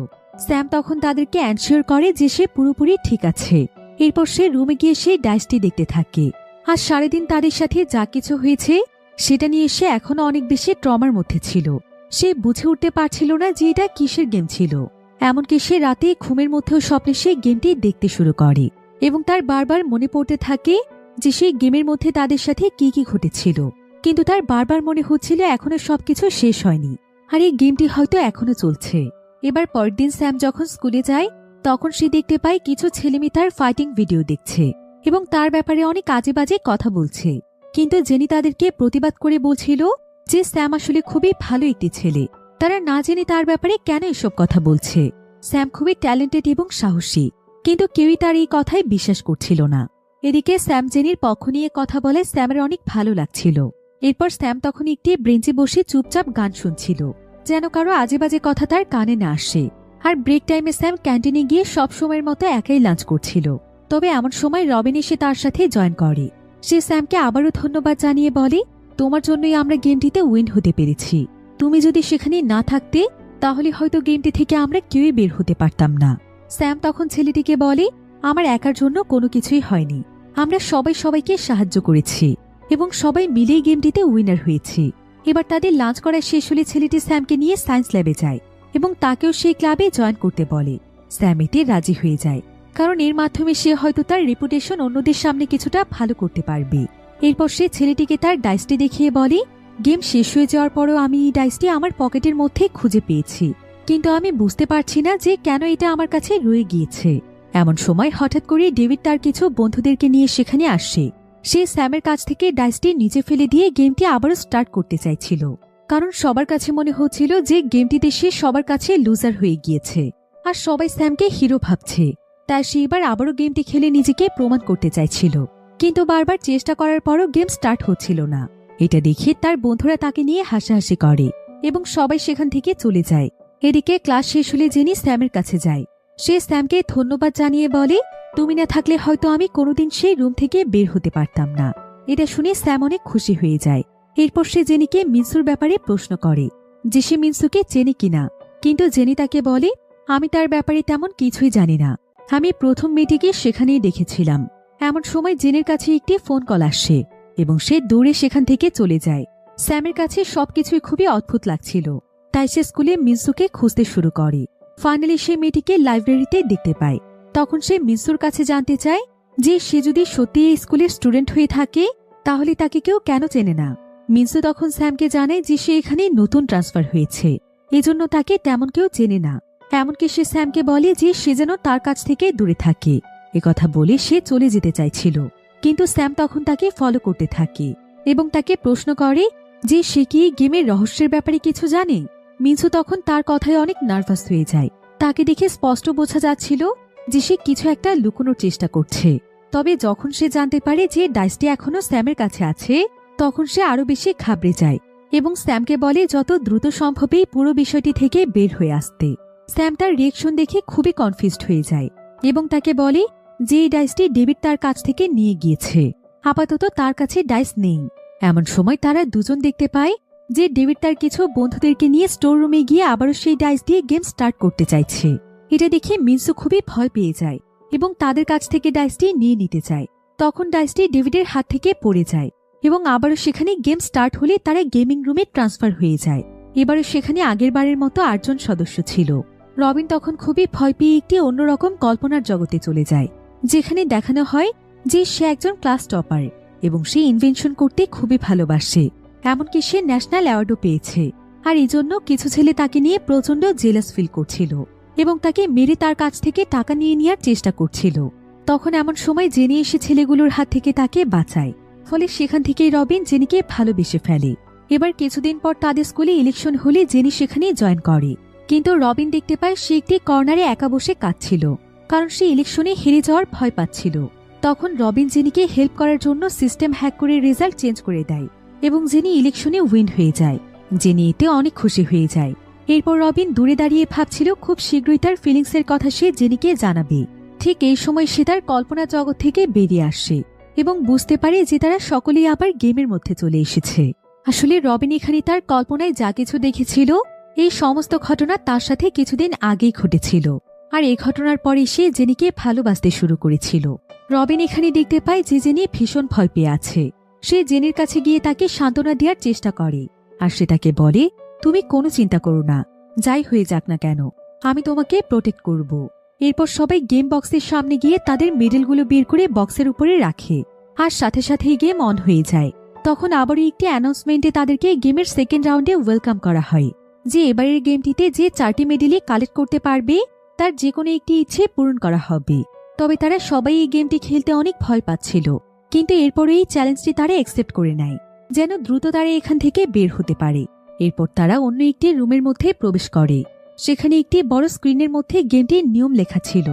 স্যাম তখন তাদেরকে অ্যানশিওর করে যে সে পুরোপুরি ঠিক আছে। এরপর সে রুমে গিয়ে সেই ডাইসটি দেখতে থাকে। আর সারাদিন তাদের সাথে যা কিছু হয়েছে সেটা নিয়ে সে এখনো অনেক বেশি ট্রমার মধ্যে ছিল। সে বুঝে উঠতে পারছিল না যে এটা কিসের গেম ছিল। এমনকি সে রাতে ঘুমের মধ্যেও স্বপ্নে সেই গেমটি দেখতে শুরু করে এবং তার বারবার মনে পড়তে থাকে যে সেই গেমের মধ্যে তাদের সাথে কি কি ঘটেছিল। কিন্তু তার বারবার মনে হচ্ছিল এখনো সবকিছু শেষ হয়নি আর এই গেমটি হয়তো এখনো চলছে। এবার পরের দিন স্যাম যখন স্কুলে যায় তখন সে দেখতে পায় কিছু ছেলেমেয়ে তার ফাইটিং ভিডিও দেখছে এবং তার ব্যাপারে অনেক আজে বাজে কথা বলছে। কিন্তু জেনি তাদেরকে প্রতিবাদ করে বলছিল যে স্যাম আসলে খুবই ভালো একটি ছেলে, তারা না জেনে তার ব্যাপারে কেন এসব কথা বলছে। স্যাম খুবই ট্যালেন্টেড এবং সাহসী, কিন্তু কেউই তার এই কথায় বিশ্বাস করছিল না। এদিকে স্যাম জেনির পক্ষ নিয়ে কথা বলে স্যামের অনেক ভালো লাগছিল। এরপর স্যাম তখন একটি ব্রেঞ্চে বসে চুপচাপ গান শুনছিল, যেন কারো আজে বাজে কথা তার কানে না আসে। আর ব্রেক টাইমে স্যাম ক্যান্টিনে গিয়ে সব সময়ের মতো একাই লাঞ্চ করছিল। তবে এমন সময় রবিন এসে তার সাথে জয়েন করে। সে স্যামকে আবারও ধন্যবাদ জানিয়ে বলে, তোমার জন্যই আমরা গেমটিতে উইন হতে পেরেছি। তুমি যদি সেখানে না থাকতে তাহলে হয়তো গেমটি থেকে আমরা কেউই বের হতে পারতাম না। স্যাম তখন ছেলেটিকে বলে, আমার একার জন্য কোনো কিছুই হয়নি, আমরা সবাই সবাইকে সাহায্য করেছি এবং সবাই মিলেই গেমটিতে উইনার হয়েছি। এবার তাদের লাঞ্চ করা শেষ হলে ছেলেটি স্যামকে নিয়ে সায়েন্স ল্যাবে যায় এবং তাকেও সেই ক্লাবে জয়েন করতে বলে। স্যাম এতে রাজি হয়ে যায়, কারণ এর মাধ্যমে সে হয়তো তার রেপুটেশন অন্যদের সামনে কিছুটা ভালো করতে পারবে। এরপর সে ছেলেটিকে তার ডাইসটি দেখিয়ে বলে, গেম শেষ হয়ে যাওয়ার পরও আমি এই ডাইসটি আমার পকেটের মধ্যে খুঁজে পেয়েছি, কিন্তু আমি বুঝতে পারছি না যে কেন এটা আমার কাছে রয়ে গিয়েছে। এমন সময় হঠাৎ করে ডেভিড তার কিছু বন্ধুদেরকে নিয়ে সেখানে আসে। সে স্যামের কাছ থেকে ডাইসটি নিচে ফেলে দিয়ে গেমটি আবারও স্টার্ট করতে চাইছিল, কারণ সবার কাছে মনে হচ্ছিল যে গেমটিতে সে সবার কাছে লুজার হয়ে গিয়েছে আর সবাই স্যামকে হিরো ভাবছে। তাই সে এবার আবারও গেমটি খেলে নিজেকে প্রমাণ করতে চাইছিল, কিন্তু বারবার চেষ্টা করার পরও গেম স্টার্ট হচ্ছিল না। এটা দেখে তার বন্ধুরা তাকে নিয়ে হাসাহাসি করে এবং সবাই সেখান থেকে চলে যায়। এদিকে ক্লাস শেষ হলে জেনি স্যামের কাছে যায়। সে স্যামকে ধন্যবাদ জানিয়ে বলে, তুমি না থাকলে হয়তো আমি কোনোদিন সেই রুম থেকে বের হতে পারতাম না। এটা শুনে স্যাম অনেক খুশি হয়ে যায়। এরপর সে জেনিকে মিনসুর ব্যাপারে প্রশ্ন করে যে সে মিনসুকে চেনে কিনা, কিন্তু জেনি তাকে বলে, আমি তার ব্যাপারে তেমন কিছুই জানি না, আমি প্রথম মেয়েটিকে সেখানেই দেখেছিলাম। এমন সময় জেনের কাছে একটি ফোন কল আসে এবং সে দৌড়ে সেখান থেকে চলে যায়। স্যামের কাছে সবকিছুই খুবই অদ্ভুত লাগছিল, তাই সে স্কুলে মিনসুকে খুঁজতে শুরু করে। ফাইনালি সে মেয়েটিকে লাইব্রেরিতে দেখতে পায়। তখন সে মিনসুর কাছে জানতে চায় যে সে যদি সত্যি এই স্কুলের স্টুডেন্ট হয়ে থাকে তাহলে তাকে কেউ কেন চেনে না। মিনসু তখন স্যামকে জানায় যে সে এখানে নতুন ট্রান্সফার হয়েছে, এজন্য তাকে তেমন কেউ চেনে না। এমনকি সে স্যামকে বলে যে সে যেন তার কাছ থেকে দূরে থাকে। একথা বলে সে চলে যেতে চাইছিল, কিন্তু স্যাম তখন তাকে ফলো করতে থাকে এবং তাকে প্রশ্ন করে যে সে কি গেমের রহস্যের ব্যাপারে কিছু জানে। মিনসু তখন তার কথায় অনেক নার্ভাস হয়ে যায়। তাকে দেখে স্পষ্ট বোঝা যাচ্ছিল যে সে কিছু একটা লুকোনোর চেষ্টা করছে। তবে যখন সে জানতে পারে যে ডাইসটি এখনো স্যামের কাছে আছে, তখন সে আরো বেশি ঘাবড়ে যায় এবং স্যামকে বলে যত দ্রুত সম্ভবই পুরো বিষয়টি থেকে বের হয়ে আসতে। স্যাম তার রিয়েকশন দেখে খুবই কনফিউজড হয়ে যায় এবং তাকে বলে যে এই ডাইসটি ডেভিড তার কাছ থেকে নিয়ে গিয়েছে, আপাতত তার কাছে ডাইস নেই। এমন সময় তারা দুজন দেখতে পায় যে ডেভিড তার কিছু বন্ধুদেরকে নিয়ে স্টোর রুমে গিয়ে আবারও সেই ডাইস দিয়ে গেম স্টার্ট করতে চাইছে। এটা দেখে মিনসু খুবই ভয় পেয়ে যায় এবং তাদের কাছ থেকে ডাইসটি নিয়ে নিতে চায়। তখন ডাইসটি ডেভিডের হাত থেকে পড়ে যায় এবং আবারও সেখানে গেম স্টার্ট হলে তারা গেমিং রুমে ট্রান্সফার হয়ে যায়। এবারও সেখানে আগের বারের মতো 8 জন সদস্য ছিল। রবিন তখন খুবই ভয় পেয়ে একটি অন্যরকম কল্পনার জগতে চলে যায়, যেখানে দেখানো হয় যে সে একজন ক্লাস টপার এবং সে ইনভেনশন করতে খুবই ভালোবাসে। এমনকি সে ন্যাশনাল অ্যাওয়ার্ডও পেয়েছে, আর এজন্য কিছু ছেলে তাকে নিয়ে প্রচন্ড জেলাস ফিল করছিল এবং তাকে মেরে তার কাছ থেকে টাকা নিয়ে নেওয়ার চেষ্টা করছিল। তখন এমন সময় জেনি এসে ছেলেগুলোর হাত থেকে তাকে বাঁচায়। ফলে সেখান থেকেই রবিন জেনিকে ভালোবেসে ফেলে। এবার কিছুদিন পর তাদের স্কুলে ইলেকশন হলে জেনি সেখানে জয়েন করে, কিন্তু রবিন দেখতে পায় সে একটি কর্নারে একা বসে কাঁদছিল, কারণ সে ইলেকশনে হেরে যাওয়ার ভয় পাচ্ছিল। তখন রবিন জেনিকে হেল্প করার জন্য সিস্টেম হ্যাক করে রেজাল্ট চেঞ্জ করে দেয় এবং জেনি ইলেকশনে উইন হয়ে যায়। জেনি এতে অনেক খুশি হয়ে যায়। এরপর রবিন দূরে দাঁড়িয়ে ভাবছিল খুব শীঘ্রই তার ফিলিংসের কথা সে জেনিকে জানাবে। ঠিক এই সময় সে তার কল্পনা জগৎ থেকে বেরিয়ে আসে এবং বুঝতে পারে যে তারা সকলেই আবার গেমের মধ্যে চলে এসেছে। আসলে রবিন এখানে তার কল্পনায় যা কিছু দেখেছিল এই সমস্ত ঘটনা তার সাথে কিছুদিন আগেই ঘটেছিল, আর এই ঘটনার পরে সে জেনিকে ভালোবাসতে শুরু করেছিল। রবিন এখানে দেখতে পায় যে জেনি ভীষণ ভয় পেয়ে আছে। সে জেনির কাছে গিয়ে তাকে সান্ত্বনা দেওয়ার চেষ্টা করে, আর সে তাকে বলে, তুমি কোনো চিন্তা করো না, যাই হয়ে যাক না কেন আমি তোমাকে প্রোটেক্ট করব। এরপর সবাই গেম বক্সের সামনে গিয়ে তাদের মেডেলগুলো বের করে বক্সের উপরে রাখে, আর সাথে সাথেই গেম অন হয়ে যায়। তখন আবারও একটি অ্যানাউন্সমেন্টে তাদেরকে গেমের সেকেন্ড রাউন্ডে ওয়েলকাম করা হয় যে এবারের গেমটিতে যে 4টি মেডেলই কালেক্ট করতে পারবে তার যে কোনো একটি ইচ্ছে পূরণ করা হবে। তবে তারা সবাই এই গেমটি খেলতে অনেক ভয় পাচ্ছিল, কিন্তু এরপরে এই চ্যালেঞ্জটি তারা অ্যাকসেপ্ট করে নেয়, যেন দ্রুত তারা এখান থেকে বের হতে পারে। এরপর তারা অন্য একটি রুমের মধ্যে প্রবেশ করে। সেখানে একটি বড় স্ক্রিনের মধ্যে গেমটির নিয়ম লেখা ছিল।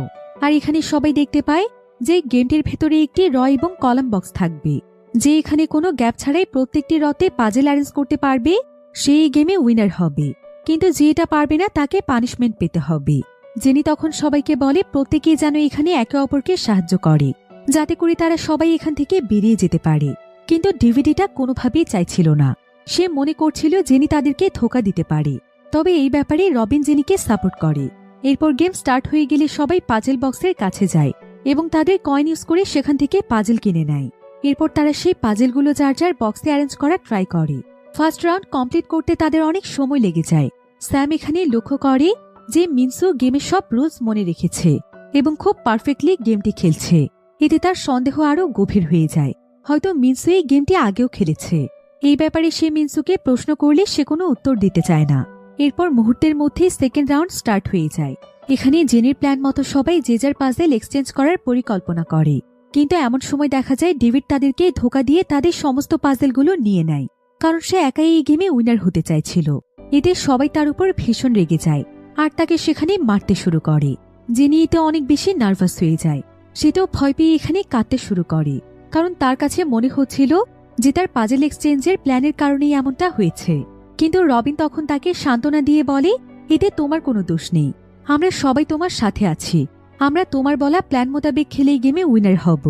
আর এখানে সবাই দেখতে পায় যে গেমটির ভেতরে একটি র এবং কলাম বক্স থাকবে, যে এখানে কোনো গ্যাপ ছাড়াই প্রত্যেকটি রতে পাজেল অ্যারেঞ্জ করতে পারবে সেই গেমে উইনার হবে। কিন্তু যে এটা পারবে না তাকে পানিশমেন্ট পেতে হবে। জেনি তখন সবাইকে বলে প্রত্যেকেই যেন এখানে একে অপরকে সাহায্য করে, যাতে করে তারা সবাই এখান থেকে বেরিয়ে যেতে পারে। কিন্তু ডিভিডিটা কোনোভাবেই চাইছিল না। সে মনে করছিল জেনি তাদেরকে ধোঁকা দিতে পারে। তবে এই ব্যাপারে রবিন জেনিকে সাপোর্ট করে। এরপর গেম স্টার্ট হয়ে গেলে সবাই পাজেল বক্সের কাছে যায় এবং তাদের কয়েন ইউজ করে সেখান থেকে পাজেল কিনে নেয়। এরপর তারা সেই পাজেলগুলো যার যার বক্সে অ্যারেঞ্জ করা ট্রাই করে। ফার্স্ট রাউন্ড কমপ্লিট করতে তাদের অনেক সময় লেগে যায়। স্যাম এখানে লক্ষ্য করে যে মিনসু গেমের সব রুলস মনে রেখেছে এবং খুব পারফেক্টলি গেমটি খেলছে। এতে তার সন্দেহ আরও গভীর হয়ে যায়, হয়তো মিনসু এই গেমটি আগেও খেলেছে। এই ব্যাপারে সে মিনসুকে প্রশ্ন করলে সে কোনো উত্তর দিতে চায় না। এরপর মুহূর্তের মধ্যেই সেকেন্ড রাউন্ড স্টার্ট হয়ে যায়। এখানে জেনির প্ল্যান মতো সবাই যে যার পাজেল এক্সচেঞ্জ করার পরিকল্পনা করে। কিন্তু এমন সময় দেখা যায় ডেভিড তাদেরকে ধোঁকা দিয়ে তাদের সমস্ত পাজেলগুলো নিয়ে নেয়, কারণ সে একাই এই গেমে উইনার হতে চাইছিল। এতে সবাই তার উপর ভীষণ রেগে যায় আর তাকে সেখানে মারতে শুরু করে। জেনি এতে অনেক বেশি নার্ভাস হয়ে যায়। সে তো ভয় পেয়ে এখানে কাঁদতে শুরু করে, কারণ তার কাছে মনে হচ্ছিল যে তার পাজেল এক্সচেঞ্জের প্ল্যানের কারণেই এমনটা হয়েছে। কিন্তু রবিন তখন তাকে সান্ত্বনা দিয়ে বলে, এতে তোমার কোনো দোষ নেই, আমরা সবাই তোমার সাথে আছি, আমরা তোমার বলা প্ল্যান মোতাবেক খেলে এই গেমে উইনার হব।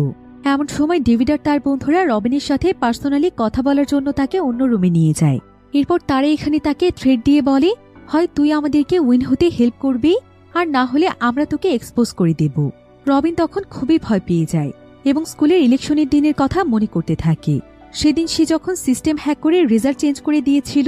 এমন সময় ডেভিড আর তার বন্ধুরা রবিনের সাথে পার্সোনালি কথা বলার জন্য তাকে অন্য রুমে নিয়ে যায়। এরপর তারা এখানে তাকে থ্রেট দিয়ে বলে, হয় তুই আমাদেরকে উইন হতে হেল্প করবি, আর না হলে আমরা তোকে এক্সপোজ করে দেব। রবিন তখন খুবই ভয় পেয়ে যায় এবং স্কুলের ইলেকশনের দিনের কথা মনে করতে থাকে। সেদিন সে যখন সিস্টেম হ্যাক করে রেজাল্ট চেঞ্জ করে দিয়েছিল,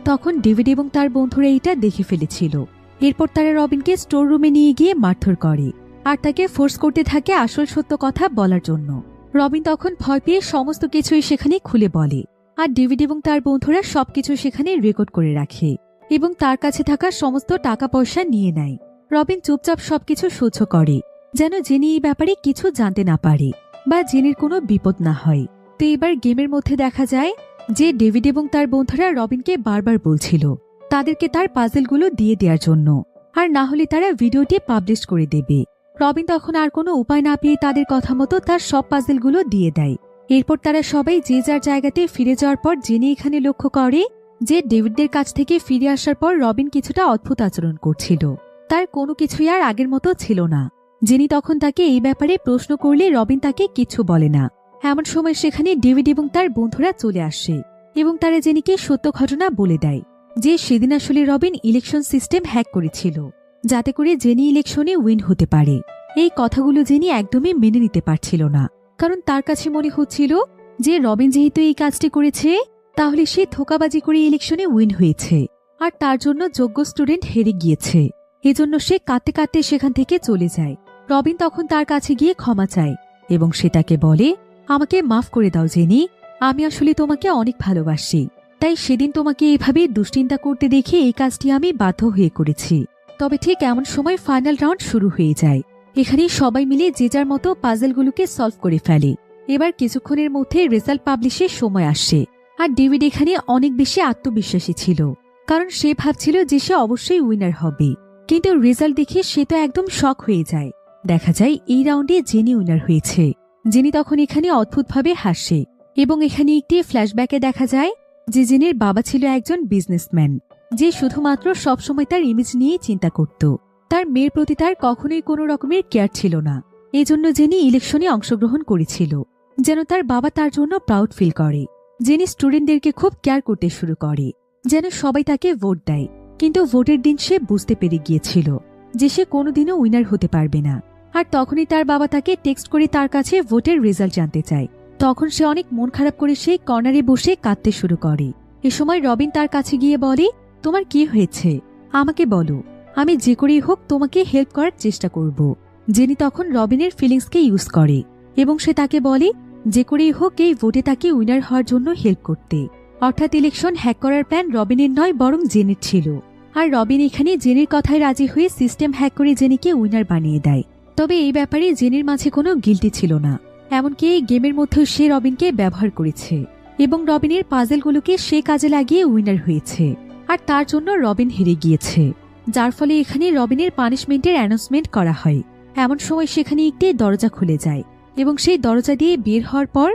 তখন ডেভিড এবং তার বন্ধুরা এটা দেখে ফেলেছিল। এরপর তারা রবিনকে স্টোর রুমে নিয়ে গিয়ে মারধর করে আর তাকে ফোর্স করতে থাকে আসল সত্য কথা বলার জন্য। রবিন তখন ভয় পেয়ে সমস্ত কিছুই সেখানে খুলে বলে, আর ডেভিড এবং তার বন্ধুরা সবকিছু সেখানে রেকর্ড করে রাখে এবং তার কাছে থাকা সমস্ত টাকা পয়সা নিয়ে নেয়। রবিন চুপচাপ সবকিছু সহ্য করে, যেন জেনি এই ব্যাপারে কিছু জানতে না পারে বা জেনির কোনো বিপদ না হয়। তো এবার গেমের মধ্যে দেখা যায় যে ডেভিড এবং তার বন্ধুরা রবিনকে বারবার বলছিল তাদেরকে তার পাজেলগুলো দিয়ে দেওয়ার জন্য, আর না হলে তারা ভিডিওটি পাবলিশ করে দেবে। রবিন তখন আর কোনো উপায় না পেয়ে তাদের কথা মতো তার সব পাজেলগুলো দিয়ে দেয়। এরপর তারা সবাই যে যার জায়গাতে ফিরে যাওয়ার পর জেনি এখানে লক্ষ্য করে যে ডেভিডদের কাছ থেকে ফিরে আসার পর রবিন কিছুটা অদ্ভুত আচরণ করছিল। তার কোনো কিছুই আর আগের মতো ছিল না। জেনি তখন তাকে এই ব্যাপারে প্রশ্ন করলে রবিন তাকে কিছু বলে না। এমন সময় সেখানে ডেভিড এবং তার বন্ধুরা চলে আসে এবং তারা জেনিকে সত্য ঘটনা বলে দেয় যে সেদিন আসলে রবিন ইলেকশন সিস্টেম হ্যাক করেছিল, যাতে করে জেনি ইলেকশনে উইন হতে পারে। এই কথাগুলো জেনি একদমই মেনে নিতে পারছিল না, কারণ তার কাছে মনে হচ্ছিল যে রবিন যেহেতু এই কাজটি করেছে, তাহলে সে ধোঁকাবাজি করে ইলেকশনে উইন হয়েছে আর তার জন্য যোগ্য স্টুডেন্ট হেরে গিয়েছে। এজন্য সে কাঁদতে কাঁদতে সেখান থেকে চলে যায়। রবিন তখন তার কাছে গিয়ে ক্ষমা চায় এবং সে তাকে বলে, আমাকে মাফ করে দাও জেনি, আমি আসলে তোমাকে অনেক ভালোবাসি, তাই সেদিন তোমাকে এভাবে দুশ্চিন্তা করতে দেখে এই কাজটি আমি বাধ্য হয়ে করেছি। তবে ঠিক এমন সময় ফাইনাল রাউন্ড শুরু হয়ে যায়। এখানে সবাই মিলে যে যার মতো পাজেলগুলোকে সলভ করে ফেলে। এবার কিছুক্ষণের মধ্যে রেজাল্ট পাবলিশের সময় আসে, আর ডেভিড এখানে অনেক বেশি আত্মবিশ্বাসী ছিল, কারণ সে ভাবছিল যে সে অবশ্যই উইনার হবে। কিন্তু রেজাল্ট দেখে সে তো একদম শক হয়ে যায়। দেখা যায় এই রাউন্ডে জেনি উইনার হয়েছে। জেনি তখন এখানে অদ্ভুতভাবে হাসে এবং এখানে একটি ফ্ল্যাশব্যাকে দেখা যায় যে জেনির বাবা ছিল একজন বিজনেসম্যান, যে শুধুমাত্র সবসময় তার ইমেজ নিয়ে চিন্তা করত। তার মেয়ের প্রতি তার কখনোই কোনো রকমের কেয়ার ছিল না। এজন্য জেনি ইলেকশনে অংশগ্রহণ করেছিল যেন তার বাবা তার জন্য প্রাউড ফিল করে। জেনি স্টুডেন্টদেরকে খুব কেয়ার করতে শুরু করে যেন সবাই তাকে ভোট দেয়। কিন্তু ভোটের দিন সে বুঝতে পেরে গিয়েছিল যে সে কোনোদিনও উইনার হতে পারবে না। আর তখনই তার বাবা তাকে টেক্সট করে তার কাছে ভোটের রেজাল্ট জানতে চায়। তখন সে অনেক মন খারাপ করে সেই কর্নারে বসে কাঁদতে শুরু করে। এ সময় রবিন তার কাছে গিয়ে বলে, তোমার কি হয়েছে, আমাকে বলো, আমি যে করেই হোক তোমাকে হেল্প করার চেষ্টা করব। জেনি তখন রবিনের ফিলিংসকে ইউজ করে এবং সে তাকে বলে যে করেই হোক এই ভোটে তাকে উইনার হওয়ার জন্য হেল্প করতে। অর্থাৎ ইলেকশন হ্যাক করার প্ল্যান রবিনের নয়, বরং জেনির ছিল। আর রবিন এখানে জেনির কথায় রাজি হয়ে সিস্টেম হ্যাক করে জেনিকে উইনার বানিয়ে দেয়। তবে এই ব্যাপারে জেনির মাঝে কোনো গিল্টি ছিল না, এমনকি এই গেমের মধ্যেও সে রবিনকে ব্যবহার করেছে এবং রবিনের পাজেলগুলোকে সে কাজে লাগিয়ে উইনার হয়েছে, আর তার জন্য রবিন হেরে গিয়েছে, যার ফলে এখানে রবিনের পানিশমেন্টের অ্যানাউন্সমেন্ট করা হয়। এমন সময় সেখানে একটি দরজা খুলে যায় এবং সেই দরজা দিয়ে বের হওয়ার পর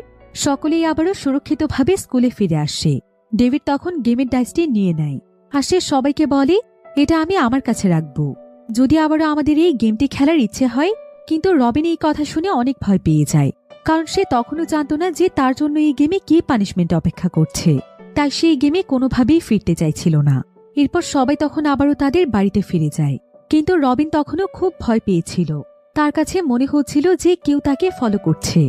সকলেই আবারও সুরক্ষিতভাবে স্কুলে ফিরে আসে। ডেভিড তখন গেমের ডাইসটি নিয়ে নেয় আর সে সবাইকে বলে, এটা আমি আমার কাছে রাখবো, যদি আবারও আমাদের এই গেমটি খেলার ইচ্ছে হয়। কিন্তু রবিন এই কথা শুনে অনেক ভয় পেয়ে যায়, কারণ সে তখনও জানত না যে তার জন্য এই গেমে কি পানিশমেন্ট অপেক্ষা করছে, তাই সে এই গেমে কোনোভাবেই ফিরতে চাইছিল না। এরপর সবাই তখন আবারও তাদের বাড়িতে ফিরে যায়, কিন্তু রবিন তখনও খুব ভয় পেয়েছিল। তার কাছে মনে হচ্ছিল যে কেউ তাকে ফলো করছে।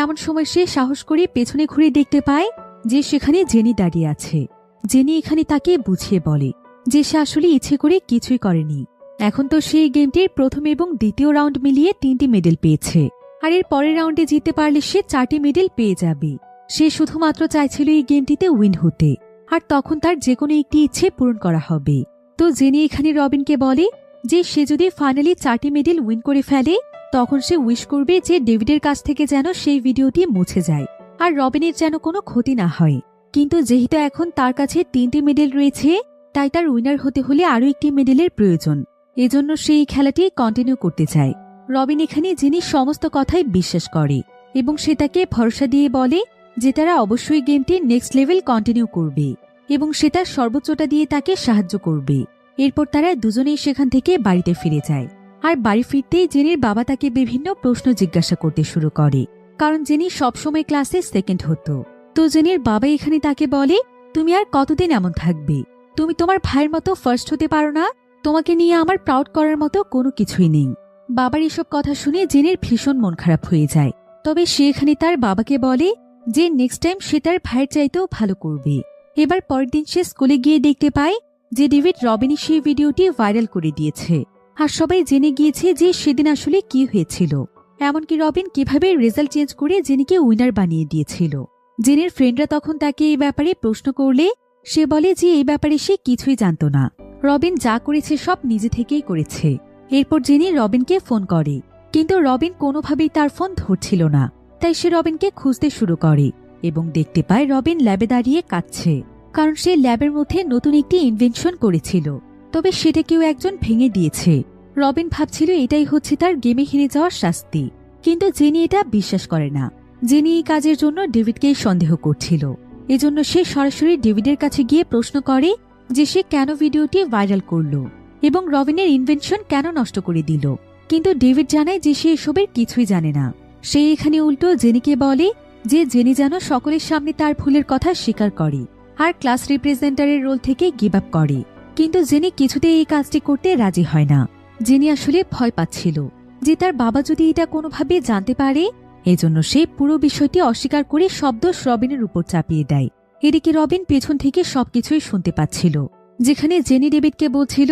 এমন সময় সে সাহস করে পেছনে ঘুরে দেখতে পায় যে সেখানে জেনি দাঁড়িয়ে আছে। জেনি এখানে তাকে বুঝিয়ে বলে যে সে আসলে ইচ্ছে করে কিছুই করেনি। এখন তো সেই গেমটির প্রথম এবং দ্বিতীয় রাউন্ড মিলিয়ে 3টি মেডেল পেয়েছে, আর এর পরের রাউন্ডে জিততে পারলে সে 4টি মেডেল পেয়ে যাবে। সে শুধুমাত্র চাইছিল এই গেমটিতে উইন হতে, আর তখন তার যে কোনো একটি ইচ্ছে পূরণ করা হবে। তো জেনি এখানে রবিনকে বলে যে সে যদি ফাইনালি 4টি মেডেল উইন করে ফেলে তখন সে উইশ করবে যে ডেভিডের কাছ থেকে যেন সেই ভিডিওটি মুছে যায় আর রবিনের যেন কোনো ক্ষতি না হয়। কিন্তু যেহেতু এখন তার কাছে 3টি মেডেল রয়েছে, তাই তার উইনার হতে হলে আরও একটি মেডেলের প্রয়োজন। এজন্য সে এই খেলাটি কন্টিনিউ করতে চায়। রবিন এখানে যিনি সমস্ত কথাই বিশ্বাস করে এবং সে তাকে ভরসা দিয়ে বলে যে তারা অবশ্যই গেমটি নেক্সট লেভেল কন্টিনিউ করবে এবং সে তার সর্বোচ্চটা দিয়ে তাকে সাহায্য করবে। এরপর তারা দুজনেই সেখান থেকে বাড়িতে ফিরে যায়। আর বাড়ি ফিরতেই জেনির বাবা তাকে বিভিন্ন প্রশ্ন জিজ্ঞাসা করতে শুরু করে, কারণ জেনি সবসময় ক্লাসে সেকেন্ড হতো। তো জেনির বাবা এখানে তাকে বলে, তুমি আর কতদিন এমন থাকবে? তুমি তোমার ভাইয়ের মতো ফার্স্ট হতে পারো না? তোমাকে নিয়ে আমার প্রাউড করার মতো কোনো কিছুই নেই। বাবার এসব কথা শুনে জেনির ভীষণ মন খারাপ হয়ে যায়। তবে সে এখানে তার বাবাকে বলে যে নেক্সট টাইম সে তার ভাইয়ের চাইতেও ভালো করবে। এবার পরের দিন সে স্কুলে গিয়ে দেখতে পায় যে ডেভিড রবিনের সেই ভিডিওটি ভাইরাল করে দিয়েছে, আর সবাই জেনে গিয়েছে যে সেদিন আসলে কি হয়েছিল, এমনকি রবিন কিভাবে রেজাল্ট চেঞ্জ করে জেনিকে উইনার বানিয়ে দিয়েছিল। জেনির ফ্রেন্ডরা তখন তাকে এই ব্যাপারে প্রশ্ন করলে সে বলে যে এই ব্যাপারে সে কিছুই জানত না, রবিন যা করেছে সব নিজে থেকেই করেছে। এরপর জেনি রবিনকে ফোন করে, কিন্তু রবিন কোনোভাবেই তার ফোন ধরছিল না। তাই সে রবিনকে খুঁজতে শুরু করে এবং দেখতে পায় রবিন ল্যাবে দাঁড়িয়ে কাঁদছে, কারণ সে ল্যাবের মধ্যে নতুন একটি ইনভেনশন করেছিল, তবে সেটা কেউ একজন ভেঙে দিয়েছে। রবিন ভাবছিল এটাই হচ্ছে তার গেমে হেরে যাওয়ার শাস্তি, কিন্তু জেনি এটা বিশ্বাস করে না। জেনি এই কাজের জন্য ডেভিডকেই সন্দেহ করছিল। এজন্য সে সরাসরি ডেভিডের কাছে গিয়ে প্রশ্ন করে যে সে কেন ভিডিওটি ভাইরাল করল এবং রবিনের ইনভেনশন কেন নষ্ট করে দিল। কিন্তু ডেভিড জানায় যে সে এসবের কিছুই জানে না। সে এখানে উল্টো জেনিকে বলে যে জেনি যেন সকলের সামনে তার ভুলের কথা স্বীকার করে আর ক্লাস রিপ্রেজেন্টারের রোল থেকে গিভ আপ করে। কিন্তু জেনি কিছুতেই এই কাজটি করতে রাজি হয় না। জেনি আসলে ভয় পাচ্ছিল যে তার বাবা যদি এটা কোনোভাবে জানতে পারে, এজন্য সে পুরো বিষয়টি অস্বীকার করে সব দোষ রবিনের উপর চাপিয়ে দেয়। এদিকে রবিন পেছন থেকে সবকিছুই শুনতে পাচ্ছিল, যেখানে জেনি ডেভিডকে বলছিল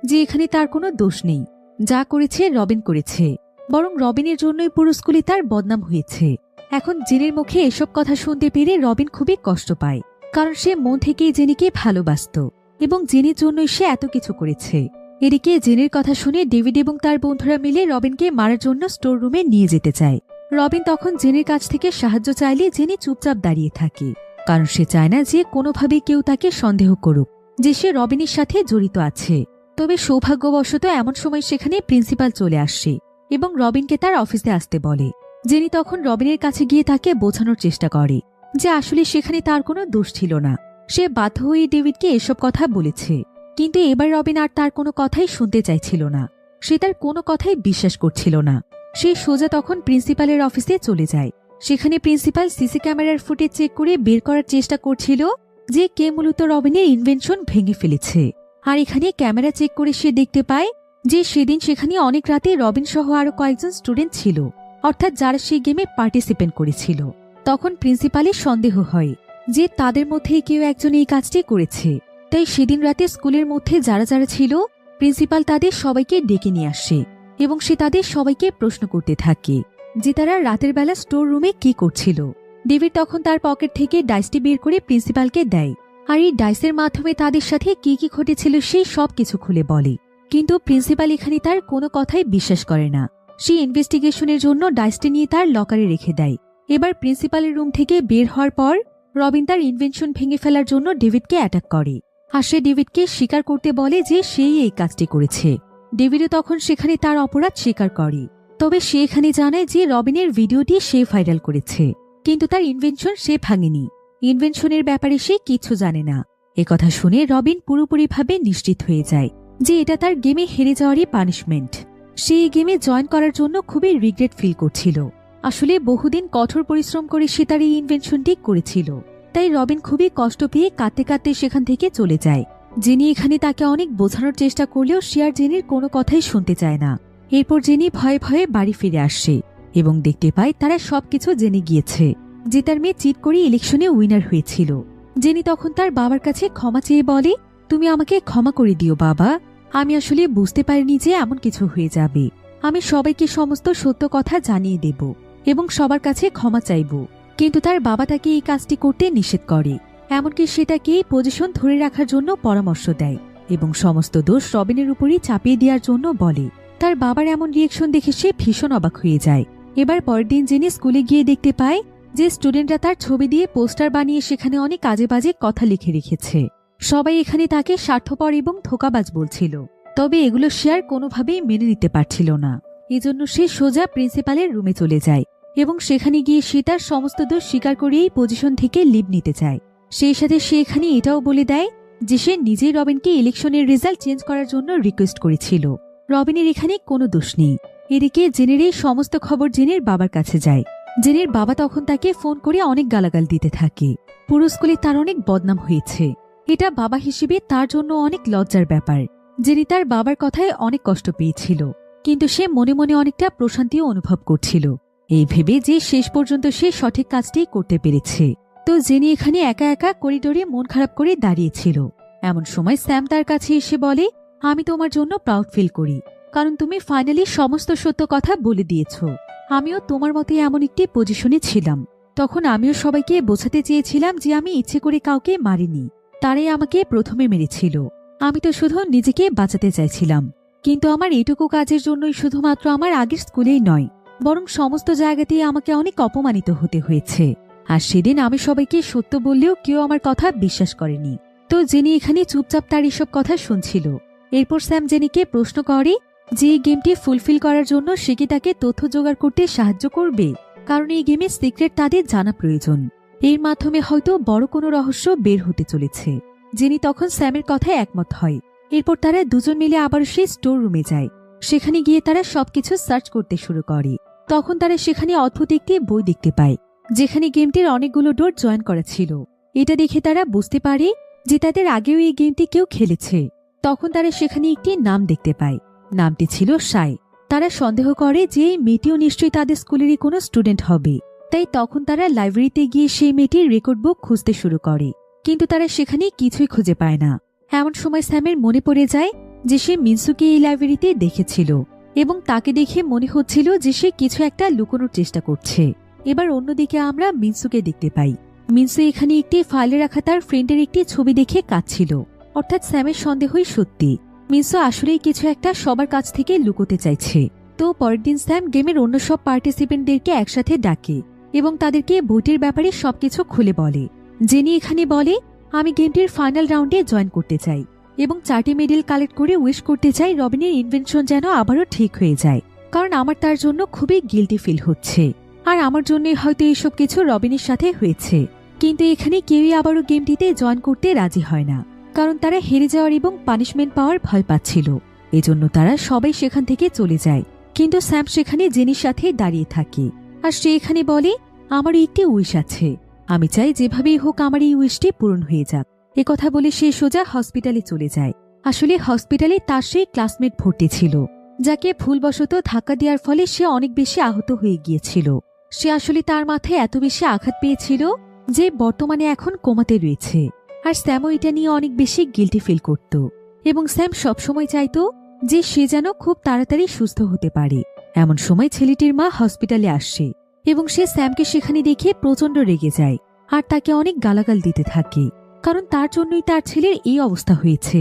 যে এখানে তার কোনো দোষ নেই, যা করেছে রবিন করেছে, বরং রবিনের জন্যই পুরো স্কুলে তার বদনাম হয়েছে। এখন জেনির মুখে এসব কথা শুনতে পেরে রবিন খুবই কষ্ট পায়, কারণ সে মন থেকেই জেনিকে ভালোবাসত এবং জেনির জন্যই সে এত কিছু করেছে। এদিকে জেনির কথা শুনে ডেভিড এবং তার বন্ধুরা মিলে রবিনকে মারার জন্য স্টোর রুমে নিয়ে যেতে চায়। রবিন তখন জেনির কাছ থেকে সাহায্য চাইলে জেনি চুপচাপ দাঁড়িয়ে থাকে, কারণ সে চায় না যে কোনোভাবে কেউ তাকে সন্দেহ করুক যে সে রবিনের সাথে জড়িত আছে। তবে সৌভাগ্যবশত এমন সময় সেখানে প্রিন্সিপাল চলে আসে এবং রবিনকে তার অফিসে আসতে বলে। জেনি তখন রবিনের কাছে গিয়ে তাকে বোঝানোর চেষ্টা করে যে আসলে সেখানে তার কোনো দোষ ছিল না। সে বাধ্য হয়ে ডেভিডকে এসব কথা বলেছে, কিন্তু এবার রবিন আর তার কোনো কথাই শুনতে চাইছিল না। সে তার কোনো কথাই বিশ্বাস করছিল না। সে সোজা তখন প্রিন্সিপালের অফিসে চলে যায়। সেখানে প্রিন্সিপাল সিসি ক্যামেরার ফুটেজ চেক করে বের করার চেষ্টা করছিল যে কে মূলত রবিনের ইনভেনশন ভেঙে ফেলেছে। আর এখানে ক্যামেরা চেক করে সে দেখতে পায় যে সেদিন সেখানে অনেক রাতে রবিন সহ আরো কয়েকজন স্টুডেন্ট ছিল, অর্থাৎ যারা সেই গেমে পার্টিসিপেট করেছিল। তখন প্রিন্সিপালের সন্দেহ হয় যে তাদের মধ্যে কেউ একজন এই কাজটি করেছে। তাই সেদিন রাতে স্কুলের মধ্যে যারা যারা ছিল প্রিন্সিপাল তাদের সবাইকে ডেকে নিয়ে আসে এবং সে তাদের সবাইকে প্রশ্ন করতে থাকে যে তারা রাতের বেলা স্টোর রুমে কি করছিল। ডেভিড তখন তার পকেট থেকে ডাইসটি বের করে প্রিন্সিপালকে দেয়, আর এই ডাইসের মাধ্যমে তাদের সাথে কি কি ঘটেছিল সেই সব কিছু খুলে বলে। কিন্তু প্রিন্সিপাল এখানে তার কোনো কথাই বিশ্বাস করে না। সে ইনভেস্টিগেশনের জন্য ডাইসটি নিয়ে তার লকারে রেখে দেয়। এবার প্রিন্সিপালের রুম থেকে বের হওয়ার পর রবিন তার ইনভেনশন ভেঙে ফেলার জন্য ডেভিডকে অ্যাটাক করে। আর সে ডেভিডকে স্বীকার করতে বলে যে সেই এই কাজটি করেছে। ডেভিডও তখন সেখানে তার অপরাধ স্বীকার করে। তবে সে এখানে জানায় যে রবিনের ভিডিওটি সে ভাইরাল করেছে, কিন্তু তার ইনভেনশন সে ভাঙেনি। ইনভেনশনের ব্যাপারে সে কিছু জানে না। একথা শুনে রবিন পুরোপুরিভাবে নিশ্চিত হয়ে যায় যে এটা তার গেমে হেরে যাওয়ারই পানিশমেন্ট। সে এই গেমে জয়েন করার জন্য খুবই রিগ্রেট ফিল করছিল। আসলে বহুদিন কঠোর পরিশ্রম করে সে তার এই ইনভেনশনটি করেছিল। তাই রবিন খুবই কষ্ট পেয়ে কাঁদতে কাঁদতে সেখান থেকে চলে যায়। জেনি এখানে তাকে অনেক বোঝানোর চেষ্টা করলেও সে আর জেনির কোনো কথাই শুনতে চায় না। এরপর জেনি ভয়ে ভয়ে বাড়ি ফিরে আসে এবং দেখতে পায় তারা সবকিছু জেনে গিয়েছে যে তার মেয়ে চিট করে ইলেকশনে উইনার হয়েছিল। জেনি তখন তার বাবার কাছে ক্ষমা চেয়ে বলে, তুমি আমাকে ক্ষমা করে দিও বাবা, আমি আসলে বুঝতে পারিনি যে এমন কিছু হয়ে যাবে। আমি সবাইকে সমস্ত সত্য কথা জানিয়ে দেব এবং সবার কাছে ক্ষমা চাইব। কিন্তু তার বাবা তাকে এই কাজটি করতে নিষেধ করে। এমনকি সেটাকে এই পজিশন ধরে রাখার জন্য পরামর্শ দেয় এবং সমস্ত দোষ রবিনের উপরই চাপিয়ে দেওয়ার জন্য বলে। তার বাবার এমন রিয়েকশন দেখে সে ভীষণ অবাক হয়ে যায়। এবার পরের দিন জেনি স্কুলে গিয়ে দেখতে পায় যে স্টুডেন্টরা তার ছবি দিয়ে পোস্টার বানিয়ে সেখানে অনেক আজে বাজে কথা লিখে রেখেছে। সবাই এখানে তাকে স্বার্থপর এবং ধোঁকাবাজ বলছিল। তবে এগুলো সে আর কোনোভাবেই মেনে নিতে পারছিল না। এজন্য সে সোজা প্রিন্সিপালের রুমে চলে যায় এবং সেখানে গিয়ে সে তার সমস্ত দোষ স্বীকার করে এই পজিশন থেকে লিভ নিতে চায়। সেই সাথে সে এখানে এটাও বলে দেয় যে সে নিজেই রবিনকে ইলেকশনের রেজাল্ট চেঞ্জ করার জন্য রিকোয়েস্ট করেছিল। রবিনের এখানে কোনো দোষ নেই। এদিকে জেনের এই সমস্ত খবর জেনের বাবার কাছে যায়। জেনের বাবা তখন তাকে ফোন করে অনেক গালাগাল দিতে থাকে। পুরো স্কুলে তার অনেক বদনাম হয়েছে। এটা বাবা হিসেবে তার জন্য অনেক লজ্জার ব্যাপার। জেনি তার বাবার কথায় অনেক কষ্ট পেয়েছিল, কিন্তু সে মনে মনে অনেকটা প্রশান্তিও অনুভব করছিল এই ভেবে যে শেষ পর্যন্ত সে সঠিক কাজটাই করতে পেরেছে। তো জেনি এখানে একা একা করিডোরে মন খারাপ করে দাঁড়িয়েছিল। এমন সময় স্যাম তার কাছে এসে বলে, আমি তোমার জন্য প্রাউড ফিল করি, কারণ তুমি ফাইনালি সমস্ত সত্য কথা বলে দিয়েছ। আমিও তোমার মতে এমন একটি পজিশনে ছিলাম। তখন আমিও সবাইকে বোঝাতে চেয়েছিলাম যে আমি ইচ্ছে করে কাউকে মারিনি, তারাই আমাকে প্রথমে মেরেছিল। আমি তো শুধু নিজেকে বাঁচাতে চাইছিলাম। কিন্তু আমার এইটুকু কাজের জন্যই শুধুমাত্র আমার আগের স্কুলেই নয়, বরং সমস্ত জায়গাতেই আমাকে অনেক অপমানিত হতে হয়েছে। আর সেদিন আমি সবাইকে সত্য বললেও কেউ আমার কথা বিশ্বাস করেনি। তো জেনি এখানে চুপচাপ তার এসব কথা শুনছিল। এরপর স্যাম জেনিকে প্রশ্ন করে যে এই গেমটি ফুলফিল করার জন্য সে কি তাকে তথ্য জোগাড় করতে সাহায্য করবে, কারণ এই গেমের সিক্রেট তাদের জানা প্রয়োজন। এর মাধ্যমে হয়তো বড় কোনো রহস্য বের হতে চলেছে। জেনি তখন স্যামের কথায় একমত হয়। এরপর তারা দুজন মিলে আবার সেই স্টোর রুমে যায়। সেখানে গিয়ে তারা সবকিছু সার্চ করতে শুরু করে। তখন তারা সেখানে অদ্ভুত একটি বই দেখতে পায়, যেখানে গেমটির অনেকগুলো ডোর জয়েন করা ছিল। এটা দেখে তারা বুঝতে পারে যে তাদের আগেও এই গেমটি কেউ খেলেছে। তখন তারা সেখানে একটি নাম দেখতে পায়। নামটি ছিল সাই। তারা সন্দেহ করে যে এই মেয়েটিও নিশ্চয়ই তাদের স্কুলেরই কোনো স্টুডেন্ট হবে। তাই তখন তারা লাইব্রেরিতে গিয়ে সেই মেয়েটির রেকর্ড বুক খুঁজতে শুরু করে, কিন্তু তারা সেখানে কিছুই খুঁজে পায় না। এমন সময় স্যামের মনে পড়ে যায় যে সে মিনসুকে এই লাইব্রেরিতে দেখেছিল এবং তাকে দেখে মনে হচ্ছিল যে সে কিছু একটা লুকোনোর চেষ্টা করছে। এবার অন্যদিকে আমরা মিনসুকে দেখতে পাই। মিনসু এখানে একটি ফাইলে রাখা তার ফ্রেন্ডের একটি ছবি দেখে কাঁদছিল। অর্থাৎ স্যামের সন্দেহই সত্যি, মিনসু আসলেই কিছু একটা সবার কাছ থেকে লুকোতে চাইছে। তো পরের দিন স্যাম গেমের অন্য সব পার্টিসিপেন্টদেরকে একসাথে ডাকে এবং তাদেরকে বইটির ব্যাপারে সবকিছু খুলে বলে। জেনি এখানে বলে, আমি গেমটির ফাইনাল রাউন্ডে জয়েন করতে চাই এবং 4টি মেডেল কালেক্ট করে উইশ করতে চাই রবিনের ইনভেনশন যেন আবারও ঠিক হয়ে যায়, কারণ আমার তার জন্য খুবই গিল্টি ফিল হচ্ছে। আর আমার জন্যই হয়তো এইসব কিছু রবিনের সাথে হয়েছে। কিন্তু এখানে কেউই আবারও গেমটিতে জয়েন করতে রাজি হয় না, কারণ তারা হেরে যাওয়ার এবং পানিশমেন্ট পাওয়ার ভয় পাচ্ছিল। এজন্য তারা সবাই সেখান থেকে চলে যায়। কিন্তু স্যাম সেখানে জেনির সাথে দাঁড়িয়ে থাকে আর সে এখানে বলে, আমারও একটি উইশ আছে, আমি চাই যেভাবেই হোক আমার এই উইশটি পূরণ হয়ে যাক। একথা বলে সে সোজা হসপিটালে চলে যায়। আসলে হসপিটালে তার সেই ক্লাসমেট ভর্তি ছিল, যাকে ভুলবশত ধাক্কা দেওয়ার ফলে সে অনেক বেশি আহত হয়ে গিয়েছিল। সে আসলে তার মাথায় এত বেশি আঘাত পেয়েছিল যে বর্তমানে এখন কোমাতে রয়েছে। আর স্যামও এটা নিয়ে অনেক বেশি গিল্টি ফিল করত এবং স্যাম সবসময় চাইতো যে সে যেন খুব তাড়াতাড়ি সুস্থ হতে পারে। এমন সময় ছেলেটির মা হসপিটালে আসছে এবং সে স্যামকে সেখানে দেখে প্রচন্ড রেগে যায় আর তাকে অনেক গালাগাল দিতে থাকে, কারণ তার জন্যই তার ছেলের এই অবস্থা হয়েছে।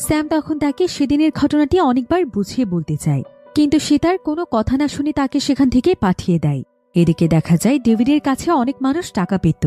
স্যাম তখন তাকে সেদিনের ঘটনাটি অনেকবার বুঝিয়ে বলতে চায়, কিন্তু সে তার কোনো কথা না শুনে তাকে সেখান থেকে পাঠিয়ে দেয়। এদিকে দেখা যায় ডেভিডের কাছে অনেক মানুষ টাকা পেত,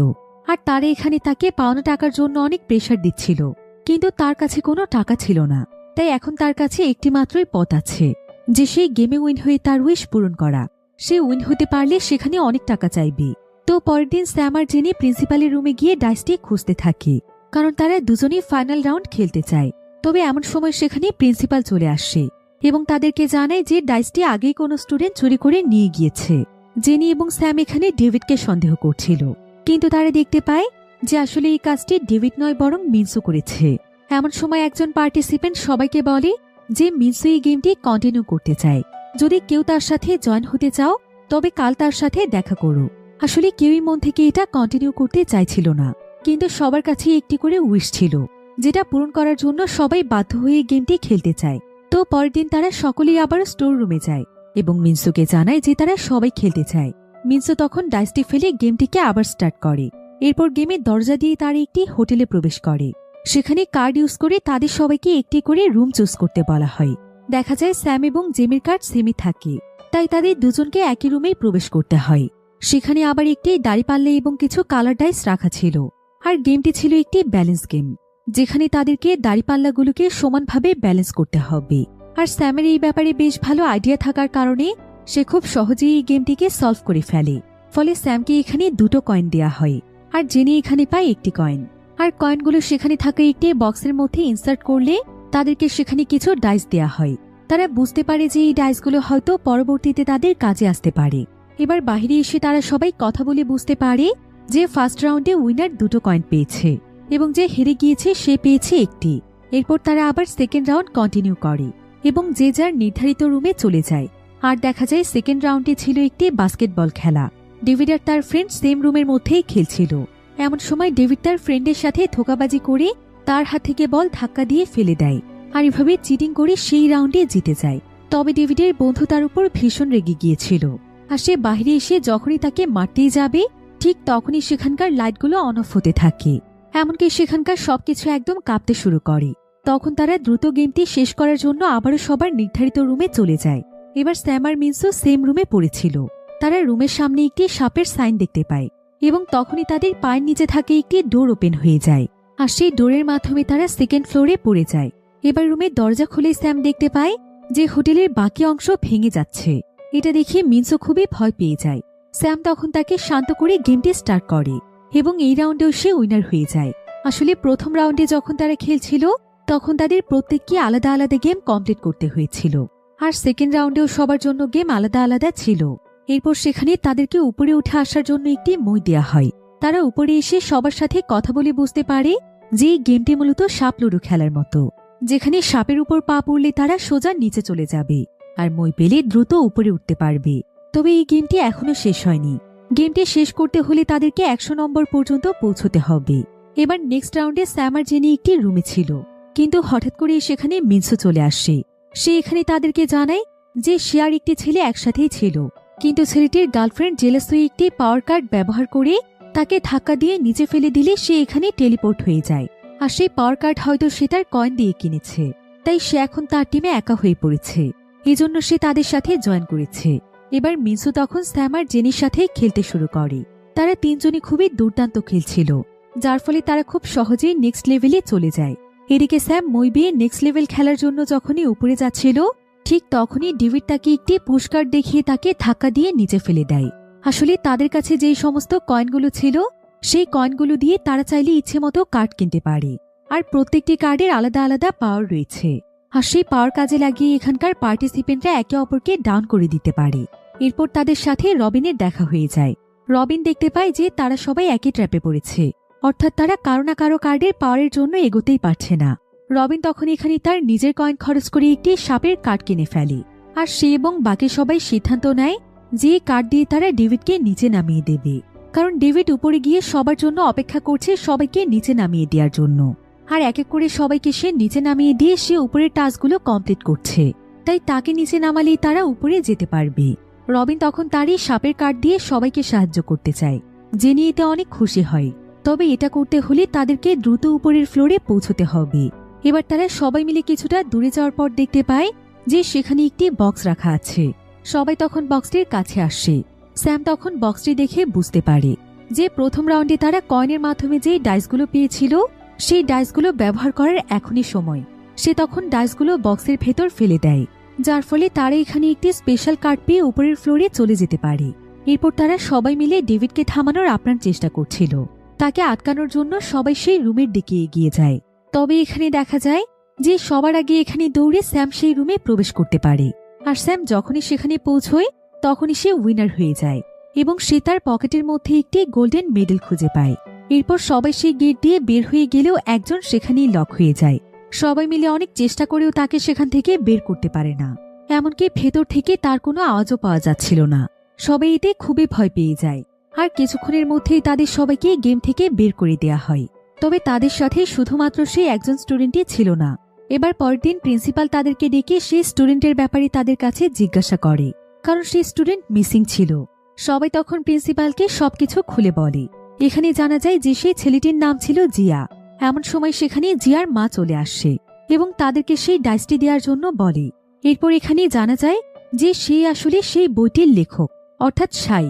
আর তারা এখানে তাকে পাওনা টাকার জন্য অনেক প্রেশার দিচ্ছিল, কিন্তু তার কাছে কোনো টাকা ছিল না। তাই এখন তার কাছে একটি মাত্রই পথ আছে, যে সেই গেমে উইন হয়ে তার উইশ পূরণ করা। সে উইন হতে পারলে সেখানে অনেক টাকা চাইবে। তো পরের দিন স্যাম আর জেনি প্রিন্সিপালের রুমে গিয়ে ডাইসটি খুঁজতে থাকে, কারণ তারা দুজনেই ফাইনাল রাউন্ড খেলতে চায়। তবে এমন সময় সেখানে প্রিন্সিপাল চলে আসে এবং তাদেরকে জানায় যে ডাইসটি আগেই কোনো স্টুডেন্ট চুরি করে নিয়ে গিয়েছে। জেনি এবং স্যাম এখানে ডেভিডকে সন্দেহ করছিল, কিন্তু তারা দেখতে পায় যে আসলে এই কাজটি ডেভিড নয় বরং মিনসু করেছে। এমন সময় একজন পার্টিসিপেন্ট সবাইকে বলে যে মিনসু এই গেমটি কন্টিনিউ করতে চায়। যদি কেউ তার সাথে জয়েন হতে চাও তবে কাল তার সাথে দেখা করো। আসলে কেউই মন থেকে এটা কন্টিনিউ করতে চাইছিল না, কিন্তু সবার কাছে একটি করে উইশ ছিল, যেটা পূরণ করার জন্য সবাই বাধ্য হয়ে গেমটি খেলতে চায়। তো পরের দিন তারা সকলেই আবার স্টোর রুমে যায় এবং মিনসুকে জানায় যে তারা সবাই খেলতে চায়। মিনসু তখন ডাইসটি ফেলে গেমটিকে আবার স্টার্ট করে। এরপর গেমের দরজা দিয়ে তারা একটি হোটেলে প্রবেশ করে। সেখানে কার্ড ইউজ করে তাদের সবাইকে একটি করে রুম চুজ করতে বলা হয়। দেখা যায় স্যাম এবং জেমির কার্ড সেমই থাকে, তাই তাদের দুজনকে একই রুমেই প্রবেশ করতে হয়। সেখানে আবার একটি দাড়িপাল্লা এবং কিছু কালার ডাইস রাখা ছিল। আর গেমটি ছিল একটি ব্যালেন্স গেম, যেখানে তাদেরকে দাড়িপাল্লাগুলোকে সমানভাবে ব্যালেন্স করতে হবে। আর স্যামের এই ব্যাপারে বেশ ভালো আইডিয়া থাকার কারণে সে খুব সহজেই এই গেমটিকে সলভ করে ফেলে। ফলে স্যামকে এখানে 2টো কয়েন দেয়া হয়, আর জেনি এখানে পায় একটি কয়েন। আর কয়েনগুলো সেখানে থাকা একটি বক্সের মধ্যে ইনসার্ট করলে তাদেরকে সেখানে কিছু ডাইস দেয়া হয়। তারা বুঝতে পারে যে এই ডাইসগুলো হয়তো পরবর্তীতে তাদের কাজে আসতে পারে। এবার বাইরে এসে তারা সবাই কথা বলে বুঝতে পারে যে ফার্স্ট রাউন্ডে উইনার 2টো কয়েন পেয়েছে এবং যে হেরে গিয়েছে সে পেয়েছে একটি। এরপর তারা আবার সেকেন্ড রাউন্ড কন্টিনিউ করে এবং যে যার নির্ধারিত রুমে চলে যায়। আর দেখা যায় সেকেন্ড রাউন্ডে ছিল একটি বাস্কেটবল খেলা। ডেভিড আর তার ফ্রেন্ড সেম রুমের মধ্যেই খেলছিল। এমন সময় ডেভিড তার ফ্রেন্ডের সাথে ধোঁকাবাজি করে তার হাত থেকে বল ধাক্কা দিয়ে ফেলে দেয়, আর এভাবে চিটিং করে সেই রাউন্ডে জিতে যায়। তবে ডেভিডের বন্ধু তার উপর ভীষণ রেগে গিয়েছিল, আর সে বাইরে এসে যখনই তাকে মারতেই যাবে ঠিক তখনই সেখানকার লাইটগুলো অন অফ হতে থাকে। এমনকি সেখানকার সবকিছু একদম কাঁপতে শুরু করে। তখন তারা দ্রুত গেমটি শেষ করার জন্য আবারও সবার নির্ধারিত রুমে চলে যায়। এবার স্যাম আর মিনসু সেম রুমে পড়েছিল। তারা রুমের সামনে একটি সাপের সাইন দেখতে পায় এবং তখনই তাদের পায়ের নিচে থাকে একটি ডোর ওপেন হয়ে যায়, আর সেই ডোরের মাধ্যমে তারা সেকেন্ড ফ্লোরে পড়ে যায়। এবার রুমের দরজা খুলে স্যাম দেখতে পায় যে হোটেলের বাকি অংশ ভেঙে যাচ্ছে। এটা দেখে মিনসু খুবই ভয় পেয়ে যায়। স্যাম তখন তাকে শান্ত করে গেমটি স্টার্ট করে এবং এই রাউন্ডেও সে উইনার হয়ে যায়। আসলে প্রথম রাউন্ডে যখন তারা খেলছিল তখন তাদের প্রত্যেককে আলাদা আলাদা গেম কমপ্লিট করতে হয়েছিল, আর সেকেন্ড রাউন্ডেও সবার জন্য গেম আলাদা আলাদা ছিল। এরপর সেখানে তাদেরকে উপরে উঠে আসার জন্য একটি মই দেয়া হয়। তারা উপরে এসে সবার সাথে কথা বলে বুঝতে পারে যে এই গেমটি মূলত সাপ লুডো খেলার মতো, যেখানে সাপের উপর পা পড়লে তারা সোজা নিচে চলে যাবে আর মই পেলে দ্রুত উপরে উঠতে পারবে। তবে এই গেমটি এখনো শেষ হয়নি। গেমটি শেষ করতে হলে তাদেরকে 100 নম্বর পর্যন্ত পৌঁছতে হবে। এবার নেক্সট রাউন্ডে স্যাম আর জেনি একটি রুমে ছিল, কিন্তু হঠাৎ করে সেখানে মিনসু চলে আসে। সে এখানে তাদেরকে জানায় যে সে আর একটি ছেলে একসাথেই ছিল, কিন্তু ছেলেটির গার্লফ্রেন্ড জেলাস হয়ে একটি পাওয়ার কার্ড ব্যবহার করে তাকে ধাক্কা দিয়ে নিচে ফেলে দিলে সে এখানে টেলিপোর্ট হয়ে যায়। আর সেই পাওয়ার কার্ড হয়তো সে তার কয়েন দিয়ে কিনেছে, তাই সে এখন তার টিমে একা হয়ে পড়েছে। এজন্য সে তাদের সাথে জয়েন করেছে। এবার মিনসু তখন স্যাম আর জেনির সাথে খেলতে শুরু করে। তারা তিনজনই খুবই দুর্দান্ত খেলছিল, যার ফলে তারা খুব সহজেই নেক্সট লেভেলে চলে যায়। এদিকে স্যাম মই বিয়ে নেক্সট লেভেল খেলার জন্য যখনই উপরে যাচ্ছিল ঠিক তখনই ডেভিড তাকে একটি পুশকার্ড দেখিয়ে তাকে ধাক্কা দিয়ে নিচে ফেলে দেয়। আসলে তাদের কাছে যেই সমস্ত কয়েনগুলো ছিল সেই কয়েনগুলো দিয়ে তারা চাইলে ইচ্ছে মতো কার্ড কিনতে পারে, আর প্রত্যেকটি কার্ডের আলাদা আলাদা পাওয়ার রয়েছে। আর সেই পাওয়ার কাজে লাগিয়ে এখানকার পার্টিসিপেন্টরা একে অপরকে ডাউন করে দিতে পারে। এরপর তাদের সাথে রবিনের দেখা হয়ে যায়। রবিন দেখতে পায় যে তারা সবাই একই ট্র্যাপে পড়েছে, অর্থাৎ তারা কারো না কারো কার্ডের পাওয়ারের জন্য এগোতেই পারছে না। রবিন তখন এখানে তার নিজের কয়েন খরচ করে একটি সাপের কার্ড কিনে ফেলে, আর সে এবং বাকি সবাই সিদ্ধান্ত নেয় যে কার্ড দিয়ে তারা ডেভিডকে নিচে নামিয়ে দেবে, কারণ ডেভিড উপরে গিয়ে সবার জন্য অপেক্ষা করছে সবাইকে নিচে নামিয়ে দেওয়ার জন্য। আর এক এক করে সবাইকে সে নিচে নামিয়ে দিয়ে সে উপরের টাস্কগুলো কমপ্লিট করছে, তাই তাকে নিচে নামালেই তারা উপরে যেতে পারবে। রবিন তখন তারই সাপের কার্ড দিয়ে সবাইকে সাহায্য করতে চায়। জেনি এতে অনেক খুশি হয়, তবে এটা করতে হলে তাদেরকে দ্রুত উপরের ফ্লোরে পৌঁছতে হবে। এবার তারা সবাই মিলে কিছুটা দূরে যাওয়ার পর দেখতে পায় যে সেখানে একটি বক্স রাখা আছে। সবাই তখন বক্সটির কাছে আসে। স্যাম তখন বক্সটি দেখে বুঝতে পারে যে প্রথম রাউন্ডে তারা কয়েনের মাধ্যমে যে ডাইসগুলো পেয়েছিল সেই ডাইসগুলো ব্যবহার করার এখনই সময়। সে তখন ডাইসগুলো বক্সের ভেতর ফেলে দেয়, যার ফলে তারা এখানে একটি স্পেশাল কার্ড পেয়ে উপরের ফ্লোরে চলে যেতে পারে। এরপর তারা সবাই মিলে ডেভিডকে থামানোর আপ্রাণ চেষ্টা করছিল। তাকে আটকানোর জন্য সবাই সেই রুমের দিকে এগিয়ে যায়। তবে এখানে দেখা যায় যে সবার আগে এখানে দৌড়ে স্যাম সেই রুমে প্রবেশ করতে পারে। আর স্যাম যখনই সেখানে পৌঁছয় তখনই সে উইনার হয়ে যায় এবং সে তার পকেটের মধ্যে একটি গোল্ডেন মেডেল খুঁজে পায়। এরপর সবাই সেই গেট দিয়ে বের হয়ে গেলেও একজন সেখানেই লক হয়ে যায়। সবাই মিলে অনেক চেষ্টা করেও তাকে সেখান থেকে বের করতে পারে না। এমনকি ভেতর থেকে তার কোনো আওয়াজও পাওয়া যাচ্ছিল না। সবাই এতে খুবই ভয় পেয়ে যায়। আর কিছুক্ষণের মধ্যেই তাদের সবাইকে গেম থেকে বের করে দেয়া হয়। তবে তাদের সাথে শুধুমাত্র সেই একজন স্টুডেন্টই ছিল না। এবার পরের দিন প্রিন্সিপাল তাদেরকে ডেকে সেই স্টুডেন্টের ব্যাপারে তাদের কাছে জিজ্ঞাসা করে, কারণ সেই স্টুডেন্ট মিসিং ছিল। সবাই তখন প্রিন্সিপালকে সবকিছু খুলে বলে। এখানে জানা যায় যে সেই ছেলেটির নাম ছিল জিয়া। এমন সময় সেখানে জিয়ার মা চলে আসে এবং তাদেরকে সেই ডাইসটি দেওয়ার জন্য বলে। এরপর এখানে জানা যায় যে সে আসলে সেই বইটির লেখক, অর্থাৎ সাই,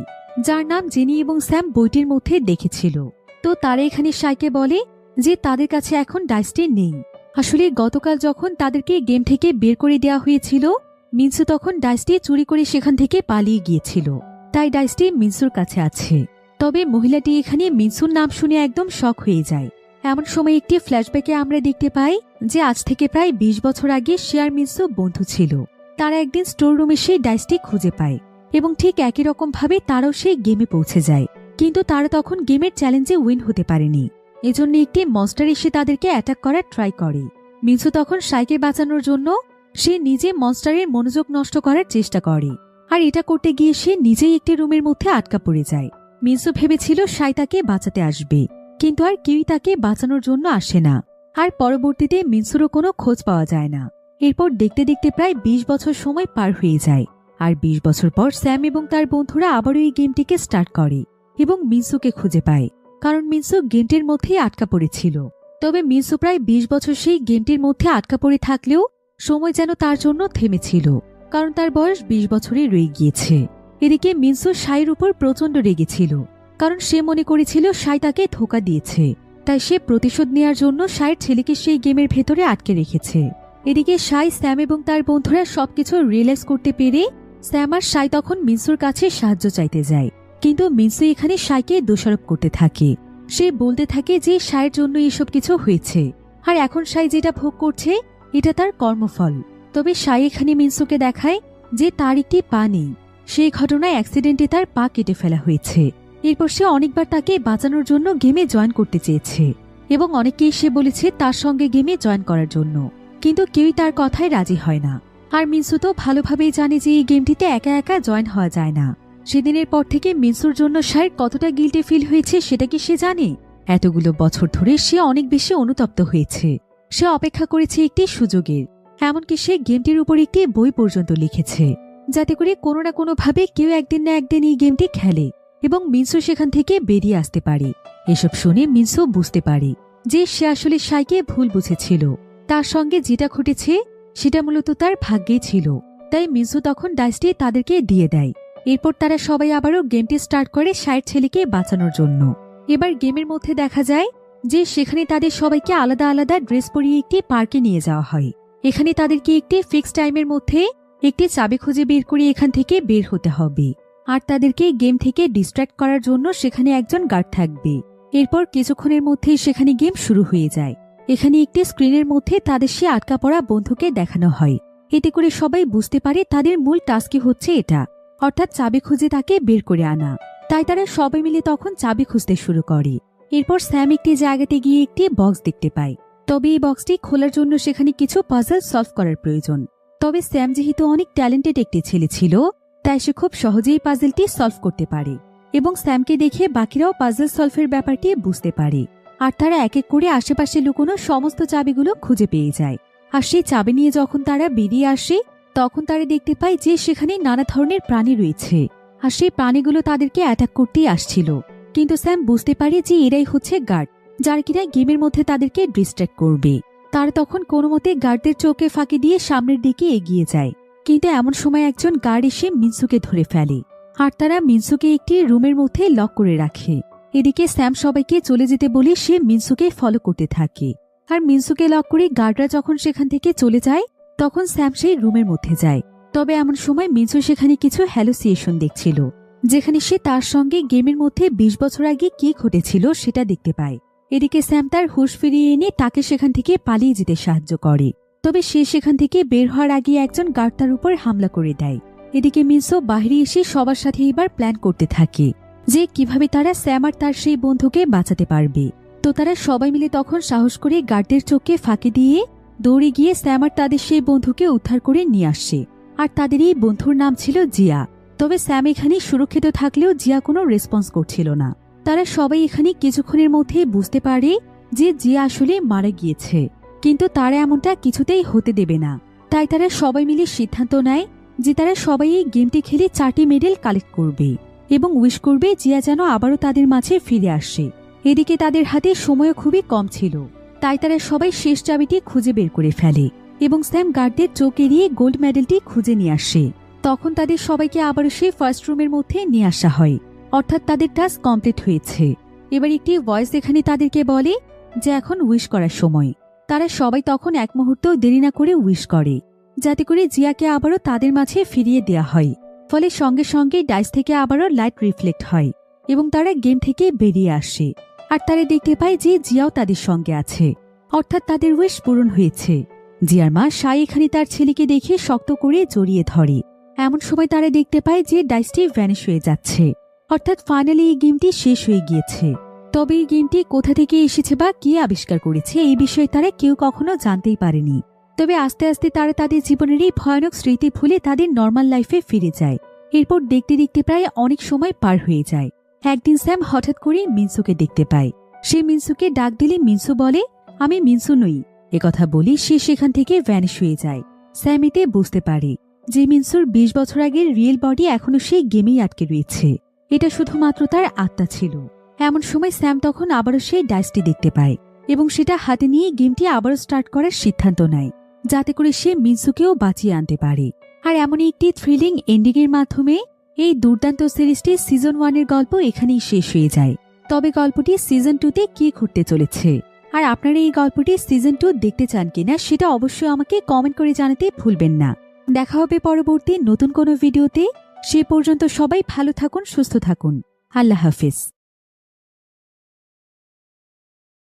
যার নাম জেনি এবং স্যাম বইটির মধ্যে দেখেছিল। তো তারা এখানে সাইকে বলে যে তাদের কাছে এখন ডাইসটি নেই। আসলে গতকাল যখন তাদেরকে গেম থেকে বের করে দেওয়া হয়েছিল, মিনসু তখন ডাইসটি চুরি করে সেখান থেকে পালিয়ে গিয়েছিল। তাই ডাইসটি মিনসুর কাছে আছে। তবে মহিলাটি এখানে মিনসুর নাম শুনে একদম শক হয়ে যায়। এমন সময় একটি ফ্ল্যাশব্যাকে আমরা দেখতে পাই যে আজ থেকে প্রায় ২০ বছর আগে সে আর মিনসু বন্ধু ছিল। তারা একদিন স্টোর রুমে সেই ডাইসটি খুঁজে পায় এবং ঠিক একই রকম ভাবে তারাও সেই গেমে পৌঁছে যায়। কিন্তু তারা তখন গেমের চ্যালেঞ্জে উইন হতে পারেনি। এজন্য একটি মনস্টার এসে তাদেরকে অ্যাটাক করার ট্রাই করে। মিনসু তখন সাইকে বাঁচানোর জন্য সে নিজে মনস্টারের মনোযোগ নষ্ট করার চেষ্টা করে। আর এটা করতে গিয়ে সে নিজেই একটি রুমের মধ্যে আটকা পড়ে যায়। মিনসু ভেবেছিল সাই তাকে বাঁচাতে আসবে, কিন্তু আর কেউই তাকে বাঁচানোর জন্য আসে না। আর পরবর্তীতে মিনসুরও কোনো খোঁজ পাওয়া যায় না। এরপর দেখতে দেখতে প্রায় ২০ বছর সময় পার হয়ে যায়। আর ২০ বছর পর স্যাম এবং তার বন্ধুরা আবারও এই গেমটিকে স্টার্ট করে এবং মিনসুকে খুঁজে পায়, কারণ মিনসু গেমটির মধ্যেই আটকা পড়েছিল। তবে মিনসু প্রায় ২০ বছর সেই গেমটির মধ্যে আটকা পড়ে থাকলেও সময় যেন তার জন্য থেমেছিল, কারণ তার বয়স ২০ বছরই রয়ে গিয়েছে। এদিকে মিনসু সাইয়ের উপর প্রচণ্ড রেগেছিল, কারণ সে মনে করেছিল সাই তাকে ধোঁকা দিয়েছে। তাই সে প্রতিশোধ নেয়ার জন্য সাইয়ের ছেলেকে সেই গেমের ভেতরে আটকে রেখেছে। এদিকে সাই, স্যাম এবং তার বন্ধুরা সবকিছু রিয়েলাইজ করতে পেরে স্যাম আর সাই তখন মিনসুর কাছে সাহায্য চাইতে যায়। কিন্তু মিনসু এখানে সাইকে দোষারোপ করতে থাকে। সে বলতে থাকে যে সাইয়ের জন্য এসব কিছু হয়েছে, আর এখন সাই যেটা ভোগ করছে এটা তার কর্মফল। তবে সাই এখানে মিনসুকে দেখায় যে তার একটি পা নেই। সেই ঘটনায় অ্যাক্সিডেন্টে তার পা কেটে ফেলা হয়েছে। এরপর সে অনেকবার তাকে বাঁচানোর জন্য গেমে জয়েন করতে চেয়েছে এবং অনেকেই সে বলেছে তার সঙ্গে গেমে জয়েন করার জন্য, কিন্তু কেউই তার কথায় রাজি হয় না। আর মিনসু তো ভালোভাবেই জানে যে এই গেমটিতে একা একা জয়েন হওয়া যায় না। সেদিনের পর থেকে মিনসুর জন্য সাইর কতটা গিল্টি ফিল হয়েছে সেটা কি সে জানে? এতগুলো বছর ধরে সে অনেক বেশি অনুতপ্ত হয়েছে। সে অপেক্ষা করেছে একটি সুযোগের। এমনকি সে গেমটির উপর একটি বই পর্যন্ত লিখেছে, যাতে করে কোনো না কোনোভাবে কেউ একদিন না একদিন এই গেমটি খেলে এবং মিনসু সেখান থেকে বেরিয়ে আসতে পারে। এসব শুনে মিনসু বুঝতে পারে যে সে আসলে সাইকে ভুল বুঝেছিল। তার সঙ্গে যেটা ঘটেছে সেটা মূলত তার ভাগ্যেই ছিল। তাই মিনসু তখন ডাইসটি তাদেরকে দিয়ে দেয়। এরপর তারা সবাই আবারও গেমটি স্টার্ট করে সাইয়ের ছেলেকে বাঁচানোর জন্য। এবার গেমের মধ্যে দেখা যায় যে সেখানে তাদের সবাইকে আলাদা আলাদা ড্রেস পরিয়ে একটি পার্কে নিয়ে যাওয়া হয়। এখানে তাদেরকে একটি ফিক্সড টাইমের মধ্যে একটি চাবি খুঁজে বের করে এখান থেকে বের হতে হবে। আর তাদেরকে গেম থেকে ডিস্ট্র্যাক্ট করার জন্য সেখানে একজন গার্ড থাকবে। এরপর কিছুক্ষণের মধ্যেই সেখানে গেম শুরু হয়ে যায়। এখানে একটি স্ক্রিনের মধ্যে তাদের সে আটকা পড়া বন্ধুকে দেখানো হয়। এতে করে সবাই বুঝতে পারে তাদের মূল টাস্কই হচ্ছে এটা, অর্থাৎ চাবি খুঁজে তাকে বের করে আনা। তাই তারা সবাই মিলে তখন চাবি খুঁজতে শুরু করে। এরপর স্যাম একটি জায়গাতে গিয়ে একটি বক্স দেখতে পায়। তবে এই বক্সটি খোলার জন্য সেখানে কিছু পাজল সলভ করার প্রয়োজন। তবে স্যাম যেহেতু অনেক ট্যালেন্টেড একটি ছেলে ছিল, তাই সে খুব সহজেই পাজলটি সলভ করতে পারে এবং স্যামকে দেখে বাকিরাও পাজল সলভের ব্যাপারটি বুঝতে পারে। আর তারা এক এক করে আশেপাশে লুকোনো সমস্ত চাবিগুলো খুঁজে পেয়ে যায়। আর সেই চাবি নিয়ে যখন তারা বেরিয়ে আসে তখন তারা দেখতে পায় যে সেখানে নানা ধরনের প্রাণী রয়েছে। আর সেই প্রাণীগুলো তাদেরকে অ্যাটাক করতেই আসছিল। কিন্তু স্যাম বুঝতে পারে যে এরাই হচ্ছে গার্ড, যারা কিনা গেমের মধ্যে তাদেরকে ডিস্ট্র্যাক্ট করবে। তার তখন কোনো মতে গার্ডদের চোখে ফাঁকি দিয়ে সামনের দিকে এগিয়ে যায়। কিন্তু এমন সময় একজন গার্ড এসে মিনসুকে ধরে ফেলে, আর তারা মিনসুকে একটি রুমের মধ্যে লক করে রাখে। এদিকে স্যাম সবাইকে চলে যেতে বলে সে মিনসুকে ফলো করতে থাকে। আর মিনসুকে লক করে গার্ডরা যখন সেখান থেকে চলে যায় তখন স্যাম সেই রুমের মধ্যে যায়। তবে এমন সময় মিনসু সেখানে কিছু হ্যালুসিয়েশন দেখছিল, যেখানে সে তার সঙ্গে গেমের মধ্যে 20 বছর আগে কি ঘটেছিল সেটা দেখতে পায়। এদিকে স্যাম তার হুঁশ ফিরিয়ে এনে তাকে সেখান থেকে পালিয়ে যেতে সাহায্য করে। তবে সে সেখান থেকে বের হওয়ার আগে একজন গার্ড তার উপর হামলা করে দেয়। এদিকে মিনসু বাইরে এসে সবার সাথে এবার প্ল্যান করতে থাকে যে কিভাবে তারা স্যাম আর তার সেই বন্ধুকে বাঁচাতে পারবে। তো তারা সবাই মিলে তখন সাহস করে গার্ডদের চোখে ফাঁকি দিয়ে দৌড়ে গিয়ে স্যাম আর তাদের সেই বন্ধুকে উদ্ধার করে নিয়ে আসে। আর তাদের এই বন্ধুর নাম ছিল জিয়া। তবে স্যাম এখানে সুরক্ষিত থাকলেও জিয়া কোনো রেসপন্স করছিল না। তারা সবাই এখানে কিছুক্ষণের মধ্যে বুঝতে পারে যে জিয়া আসলে মারা গিয়েছে, কিন্তু তারা এমনটা কিছুতেই হতে দেবে না। তাই তারা সবাই মিলে সিদ্ধান্ত নেয় যে তারা সবাই এই গেমটি খেলে 4টি মেডেল কালেক্ট করবে এবং উইশ করবে জিয়া যেন আবারও তাদের মাঝে ফিরে আসে। এদিকে তাদের হাতে সময়ও খুবই কম ছিল, তাই তারা সবাই শেষ চাবিটি খুঁজে বের করে ফেলে এবং স্যাম গার্ডদের চোখ এড়িয়ে গোল্ড মেডেলটি খুঁজে নিয়ে আসে। তখন তাদের সবাইকে আবারও সেই ফার্স্ট রুমের মধ্যে নিয়ে আসা হয়, অর্থাৎ তাদের টাস্ক কমপ্লিট হয়েছে। এবার একটি ভয়েস এখানে তাদেরকে বলে যে এখন উইশ করার সময়। তারা সবাই তখন এক মুহূর্ত দেরি না করে উইশ করে, যাতে করে জিয়াকে আবারও তাদের মাঝে ফিরিয়ে দেয়া হয়। ফলে সঙ্গে সঙ্গে ডাইস থেকে আবারও লাইট রিফ্লেক্ট হয় এবং তারা গেম থেকে বেরিয়ে আসে। আর তারা দেখতে পায় যে জিয়াও তাদের সঙ্গে আছে, অর্থাৎ তাদের উইশ পূরণ হয়েছে। জিয়ার মা সাই এখানে তার ছেলেকে দেখে শক্ত করে জড়িয়ে ধরে। এমন সময় তারা দেখতে পায় যে ডাইসটি ভ্যানিশ হয়ে যাচ্ছে, অর্থাৎ ফাইনালি এই গেমটি শেষ হয়ে গিয়েছে। তবে এই গেমটি কোথা থেকে এসেছে বা কে আবিষ্কার করেছে এই বিষয়ে তারা কেউ কখনো জানতেই পারেনি। তবে আস্তে আস্তে তারা তাদের জীবনের এই ভয়ানক স্মৃতি ভুলে তাদের নর্মাল লাইফে ফিরে যায়। এরপর দেখতে দেখতে প্রায় অনেক সময় পার হয়ে যায়। একদিন স্যাম হঠাৎ করে মিনসুকে দেখতে পায়। সে মিনসুকে ডাক দিলে মিনসু বলে, আমি মিনসু নই। একথা বলি সে সেখান থেকে ভ্যানিশ হয়ে যায়। স্যাম এতে বুঝতে পারে যে মিনসুর 20 বছর আগের রিয়েল বডি এখনো সেই গেমেই আটকে রয়েছে, এটা শুধুমাত্র তার আত্মা ছিল। এমন সময় স্যাম তখন আবারও সেই ডাইসটি দেখতে পায় এবং সেটা হাতে নিয়ে গেমটি আবারও স্টার্ট করার সিদ্ধান্ত নেয়, যাতে করে সে মিনসুকেও বাঁচিয়ে আনতে পারে। আর এমনই একটি থ্রিলিং এন্ডিং এর মাধ্যমে এই দুর্দান্ত সিরিজটি সিজন 1 এর গল্প এখানেই শেষ হয়ে যায়। তবে গল্পটি সিজন 2-তে কি ঘটতে চলেছে আর আপনারা এই গল্পটি সিজন 2 দেখতে চান কিনা সেটা অবশ্যই আমাকে কমেন্ট করে জানাতে ভুলবেন না। দেখা হবে পরবর্তী নতুন কোনো ভিডিওতে। সে পর্যন্ত সবাই ভালো থাকুন, সুস্থ থাকুন। আল্লাহ হাফিজ।